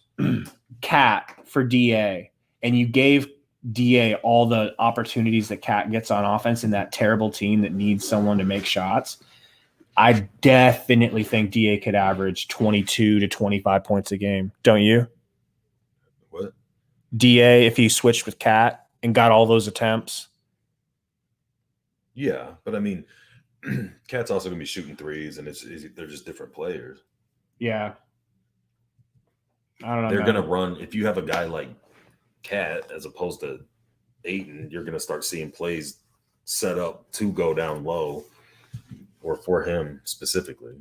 Cat for DA and you gave DA all the opportunities that Cat gets on offense in that terrible team that needs someone to make shots, I definitely think DA could average 22 to 25 points a game. Don't you? What? DA, if he switched with Cat and got all those attempts. Yeah, but I mean, Cat's also going to be shooting threes, and they're just different players. Yeah. I don't know. They're going to run. If you have a guy like Cat as opposed to Ayton, you're going to start seeing plays set up to go down low or for him specifically.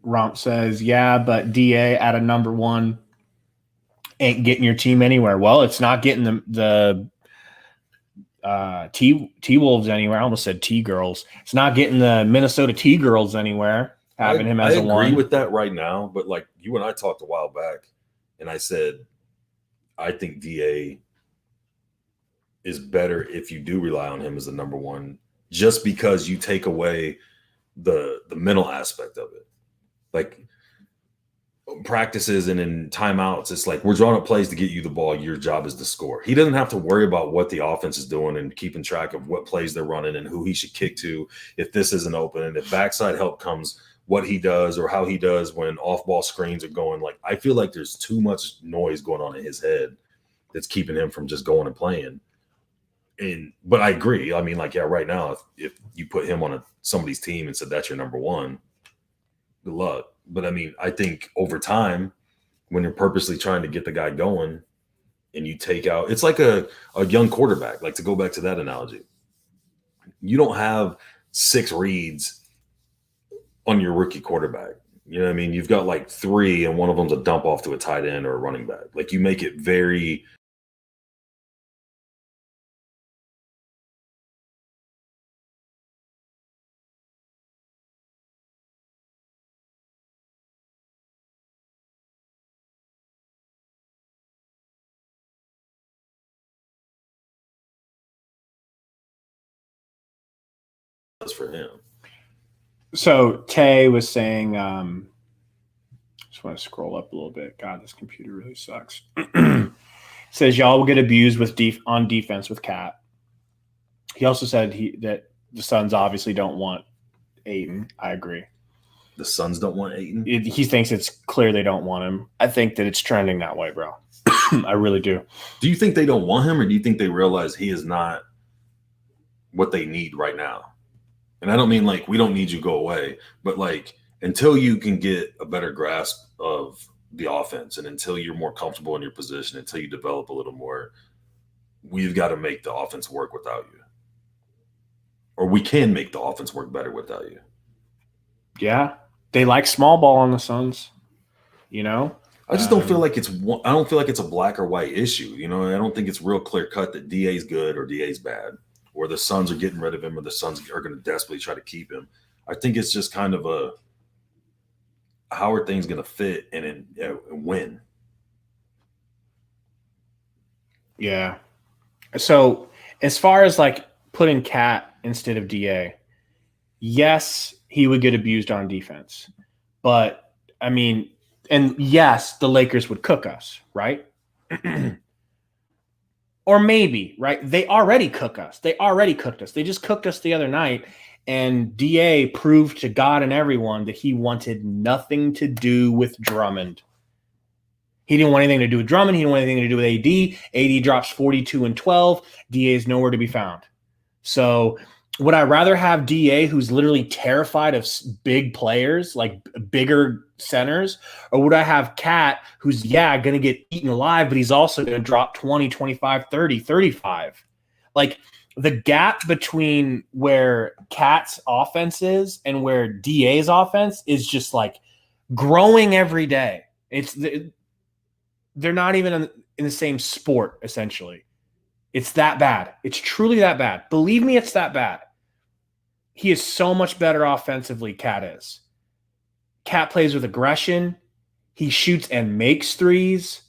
Romp says, yeah, but DA at a number 1 ain't getting your team anywhere. Well, it's not getting the T-Wolves anywhere. I almost said T-Girls. It's not getting the Minnesota T-Girls anywhere, having him as a 1. I agree with that right now, but like you and I talked a while back, and I said, I think DA is better if you do rely on him as the number 1, just because you take away the mental aspect of it. Like practices and in timeouts, it's like we're drawing up plays to get you the ball. Your job is to score. He doesn't have to worry about what the offense is doing and keeping track of what plays they're running and who he should kick to if this isn't open. And if backside help comes, what he does or how he does when off-ball screens are going. Like I feel like there's too much noise going on in his head that's keeping him from just going and playing. But I agree. I mean, like, yeah, right now, if you put him on somebody's team and said that's your number 1, good luck. But I mean, I think over time, when you're purposely trying to get the guy going and you take out, it's like a young quarterback, like to go back to that analogy. You don't have 6 reads on your rookie quarterback. You know what I mean? You've got like 3 and one of them's a dump off to a tight end or a running back. Like you make it very for him. So Tay was saying, just want to scroll up a little bit. God, this computer really sucks. Says y'all will get abused with on defense with Cat. He also said that the Suns obviously don't want Ayton. I agree. The Suns don't want Ayton? He thinks it's clear they don't want him. I think that it's trending that way, bro. I really do. Do you think they don't want him, or do you think they realize he is not what they need right now? And I don't mean like we don't need you, go away, but like until you can get a better grasp of the offense and until you're more comfortable in your position, until you develop a little more, we've got to make the offense work without you. Or we can make the offense work better without you. Yeah. They like small ball on the Suns, you know? I just don't feel like it's a black or white issue. You know, I don't think it's real clear cut that DA's good or DA's bad, or the Suns are getting rid of him or the Suns are going to desperately try to keep him. I think it's just kind of a how are things going to fit and win. Yeah. So as far as like putting Cat instead of DA, yes, he would get abused on defense. But I mean, and yes, the Lakers would cook us, right? Or maybe, right? They already cook us. They already cooked us. They just cooked us the other night. And DA proved to God and everyone that he wanted nothing to do with Drummond. He didn't want anything to do with Drummond. He didn't want anything to do with AD. AD drops 42 and 12. DA is nowhere to be found. So would I rather have DA, who's literally terrified of big players, like bigger centers, or would I have Cat, who's, going to get eaten alive, but he's also going to drop 20, 25, 30, 35? Like, the gap between where Cat's offense is and where DA's offense is just like growing every day. They're not even in the same sport, essentially. It's that bad. It's truly that bad. Believe me, it's that bad. He is so much better offensively, Cat is. Cat plays with aggression. He shoots and makes threes.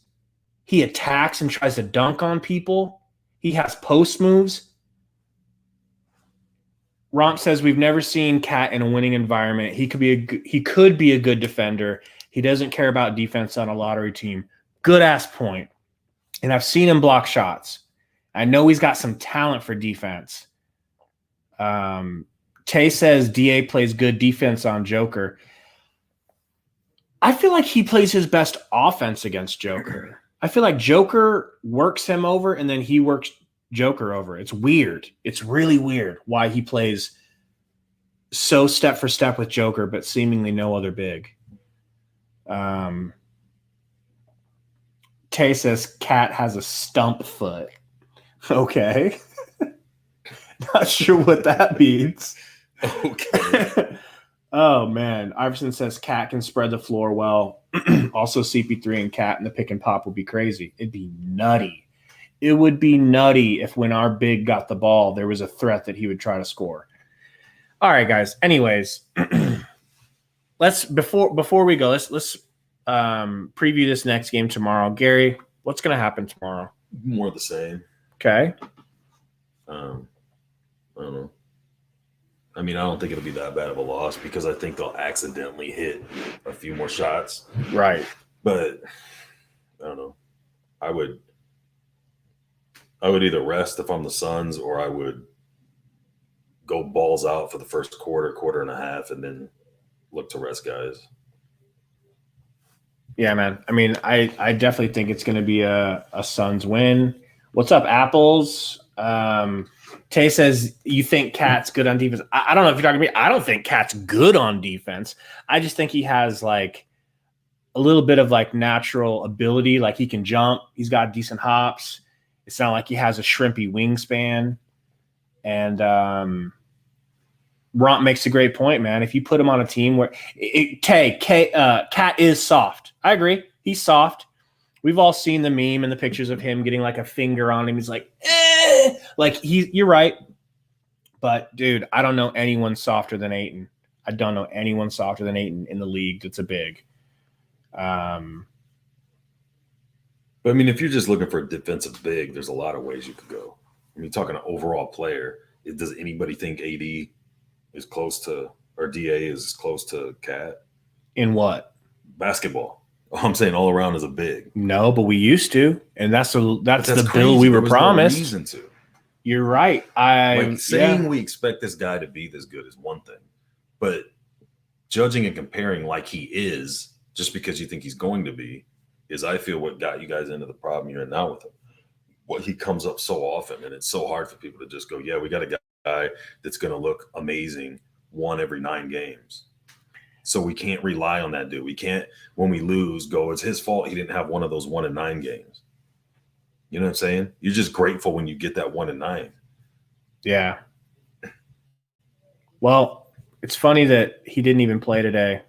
He attacks and tries to dunk on people. He has post moves. Romp says we've never seen Cat in a winning environment. He could be a good defender. He doesn't care about defense on a lottery team. Good ass point. And I've seen him block shots. I know he's got some talent for defense. Tay says DA plays good defense on Joker. I feel like he plays his best offense against Joker. I feel like Joker works him over and then he works Joker over. It's weird. It's really weird why he plays so step for step with Joker, but seemingly no other big. Tay says Cat has a stump foot. Okay. Not sure what that means. Okay. Oh, man. Iverson says Cat can spread the floor well. Also, CP3 and Cat in the pick and pop would be crazy. It'd be nutty. It would be nutty if when our big got the ball, there was a threat that he would try to score. All right, guys. Anyways, before we go, let's preview this next game tomorrow. Gary, what's going to happen tomorrow? More of the same. Okay. I don't know. I mean, I don't think it'll be that bad of a loss because I think they'll accidentally hit a few more shots. Right. But I don't know. I would either rest if I'm the Suns, or I would go balls out for the first quarter and a half, and then look to rest guys. Yeah, man. I mean, I definitely think it's going to be a Suns win. What's up, Apples? Tay says you think Cat's good on defense. I don't know if you're talking to me. I don't think Cat's good on defense. I just think he has like a little bit of like natural ability. Like he can jump. He's got decent hops. It's not like he has a shrimpy wingspan. And Romp makes a great point, man. If you put him on a team where Cat is soft. I agree. He's soft. We've all seen the meme and the pictures of him getting like a finger on him. He's like, like you're right. But dude, I don't know anyone softer than Ayton. I don't know anyone softer than Ayton in the league that's a big. But I mean, if you're just looking for a defensive big, there's a lot of ways you could go. I mean, talking an overall player, does anybody think AD is close to Our DA is close to Cat. In what? Basketball. I'm saying all around is a big. No, but we used to, and that's the crazy. bill we were promised. No reason to. You're right. Saying we expect this guy to be this good is one thing, but judging and comparing like he is just because you think he's going to be is, I feel, what got you guys into the problem you're in now with him. What he comes up so often, and it's so hard for people to just go, yeah, we got a guy that's going to look amazing one every 9 games. So we can't rely on that dude. We can't, when we lose, go, it's his fault he didn't have one of those 1 in 9 games. You know what I'm saying? You're just grateful when you get that 1 in 9. Yeah. Well, it's funny that he didn't even play today.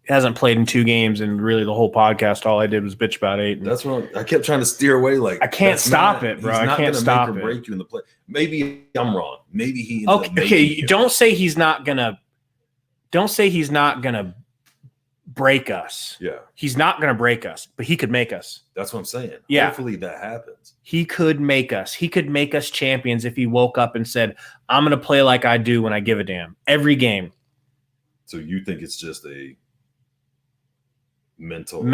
He hasn't played in 2 games, and really the whole podcast, all I did was bitch about 8. That's what I kept trying to steer away. Like, I can't stop it, bro. I can't stop it. Break you in the play. Maybe I'm wrong. Maybe he. Okay. Don't say he's not gonna. Don't say he's not gonna break us. Yeah. He's not gonna break us, but he could make us. That's what I'm saying. Yeah. Hopefully that happens. He could make us. He could make us champions if he woke up and said, "I'm gonna play like I do when I give a damn every game." So you think it's just a mental not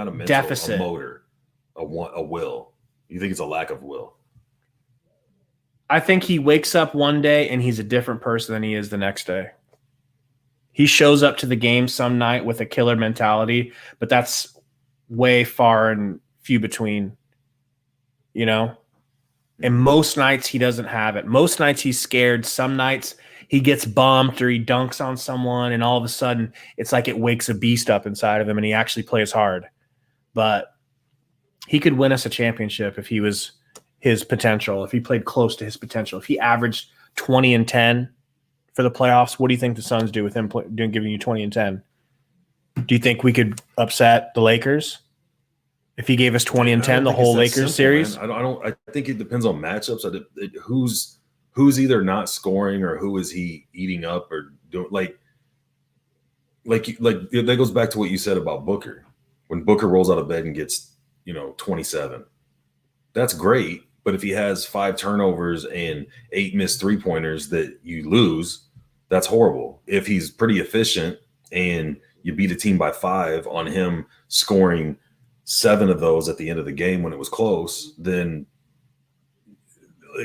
a mental deficit, a motor, a will? You think it's a lack of will? I think he wakes up one day and he's a different person than he is the next day. He shows up to the game some night with a killer mentality, but that's way far and few between, you know? And most nights he doesn't have it. Most nights he's scared. Some nights he gets bumped or he dunks on someone, and all of a sudden it's like it wakes a beast up inside of him and he actually plays hard. But he could win us a championship if he was his potential, if he played close to his potential. If he averaged 20 and 10 for the playoffs, what do you think the Suns do with him giving you 20 and 10? Do you think we could upset the Lakers if he gave us 20 and 10 the whole Lakers series? I think it depends on matchups. Who's either not scoring or who is he eating up or doing like that goes back to what you said about Booker. When Booker rolls out of bed and gets 27, that's great. But if he has 5 turnovers and 8 missed 3-pointers that you lose, that's horrible. If he's pretty efficient and you beat a team by 5 on him scoring 7 of those at the end of the game when it was close, then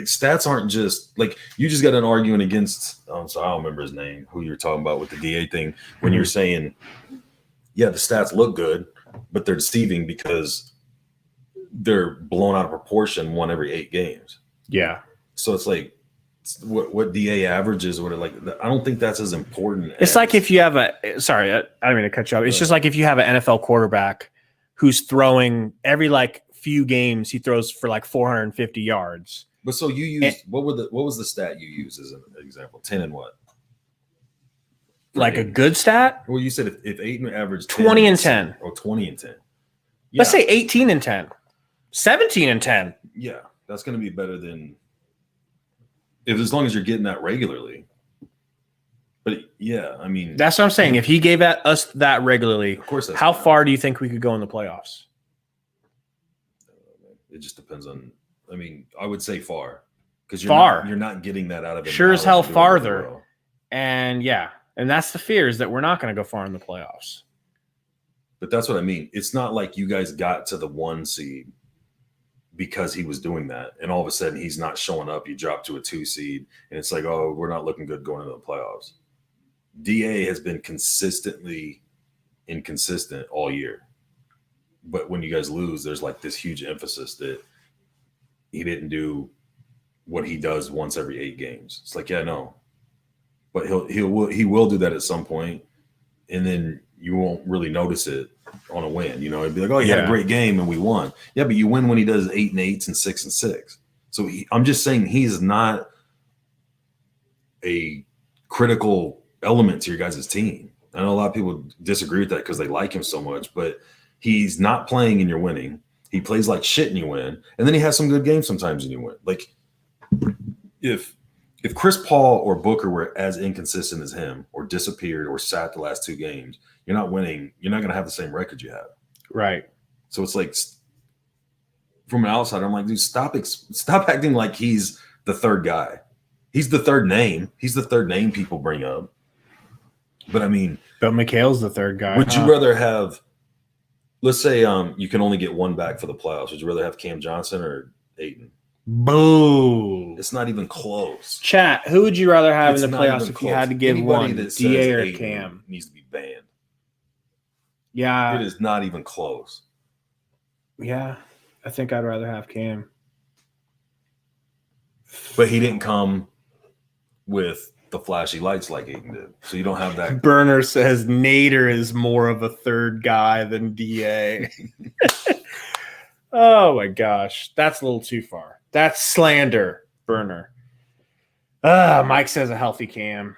stats aren't just like, you just got an argument against, so I don't remember his name, who you're talking about with the DA thing, when you're saying, yeah, the stats look good, but they're deceiving because they're blown out of proportion 1 every 8 games. Yeah. So it's like what DA averages, what like, I don't think that's as important. It's like if you have I don't mean to cut you off. It's just like if you have an NFL quarterback who's throwing every few games, he throws for 450 yards. But so you use what was the stat you use as an example? 10 and what? Like a good stat? Well, you said if Ayton averaged 20 and 10. Or 20 and 10. Yeah. Let's say 18 and 10. 17 and 10. Yeah, that's going to be better than as long as you're getting that regularly. But yeah, I mean, that's what I'm saying. If he gave us that regularly, of course, how far do you think we could go in the playoffs? It just depends on. I mean, I would say far, because you're not getting that out of it. Sure as hell farther, and that's the fear, is that we're not going to go far in the playoffs. But that's what I mean. It's not like you guys got to the 1 seed because he was doing that, and all of a sudden he's not showing up. You drop to a 2 seed, and it's like, oh, we're not looking good going into the playoffs. DA has been consistently inconsistent all year, but when you guys lose, there's this huge emphasis that he didn't do what he does once every 8 games. It's like, yeah, no, but he will do that at some point, and then you won't really notice it on a win. It'd be like, oh, you had a great game and we won. Yeah, but you win when he does 8 and 8 and 6 and 6. So I'm just saying he's not a critical element to your guys' team. I know a lot of people disagree with that because they like him so much, but he's not playing and you're winning. He plays like shit and you win, and then he has some good games sometimes and you win. Like if Chris Paul or Booker were as inconsistent as him, or disappeared, or sat the last 2 games, you're not winning. You're not going to have the same record you have. Right. So it's like, from an outsider, I'm like, dude, stop acting like he's the third guy. He's the third name. He's the third name people bring up. But I mean, But McHale's the third guy. would you rather have? Let's say you can only get one back for the playoffs. Would you rather have Cam Johnson or Ayton? Boo. It's not even close. Chat, who would you rather have It's in the not playoffs even if close. you had to give Anybody one? that says DA or Ayton Cam? needs to be banned. Yeah. It is not even close. Yeah. I think I'd rather have Cam. But he didn't come with the flashy lights like Ayton did. So you don't have that. Burner says Nader is more of a third guy than DA. Oh my gosh. That's a little too far. That's slander, Burner. Mike says a healthy Cam.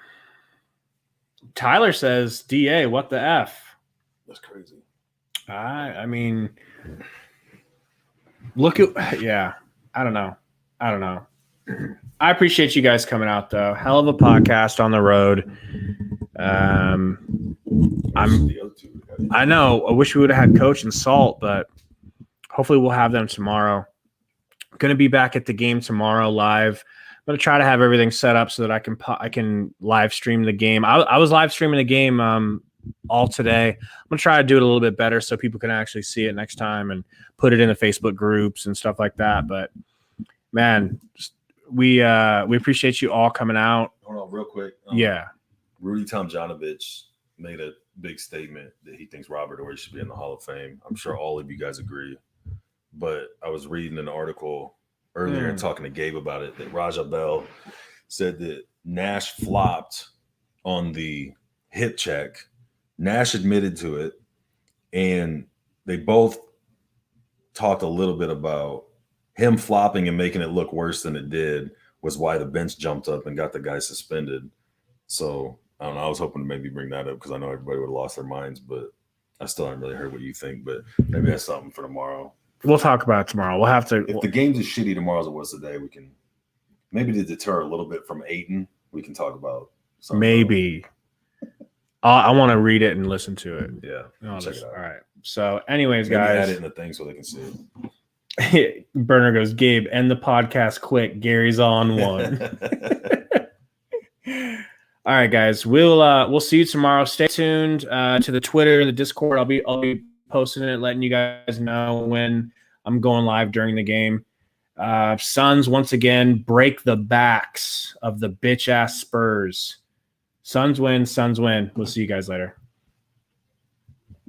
Tyler says DA, what the F? That's crazy. I mean, look at, yeah, I don't know. I appreciate you guys coming out, though. Hell of a podcast on the road. I know. I wish we would have had Coach and Salt, but hopefully we'll have them tomorrow. Going to be back at the game tomorrow live. I'm going to try to have everything set up so that I can live stream the game. I was live streaming the game all today. I'm going to try to do it a little bit better so people can actually see it next time and put it in the Facebook groups and stuff like that. But, man, we appreciate you all coming out. Hold on real quick. Yeah. Rudy Tomjanovich made a big statement that he thinks Robert Horry should be in the Hall of Fame. I'm sure all of you guys agree. But I was reading an article earlier and talking to Gabe about it that Raja Bell said that Nash flopped on the hip check. Nash admitted to it, and they both talked a little bit about him flopping and making it look worse than it did was why the bench jumped up and got the guy suspended. So I don't know. I was hoping to maybe bring that up because I know everybody would have lost their minds, but I still haven't really heard what you think. But maybe that's something for tomorrow. We'll talk about it tomorrow. We'll have to. If the game's as shitty tomorrow as it was today, we can maybe to deter a little bit from Ayton. We can talk about something. Maybe. I want to read it and listen to it. Yeah, check it out. All right. So, anyways, Maybe guys, add it in the thing so they can see it. Burner goes, Gabe, end the podcast quick. Gary's on one. All right, guys. We'll see you tomorrow. Stay tuned to the Twitter, the Discord. I'll be posting it, letting you guys know when I'm going live during the game. Suns once again break the backs of the bitch ass Spurs. Suns win. We'll see you guys later.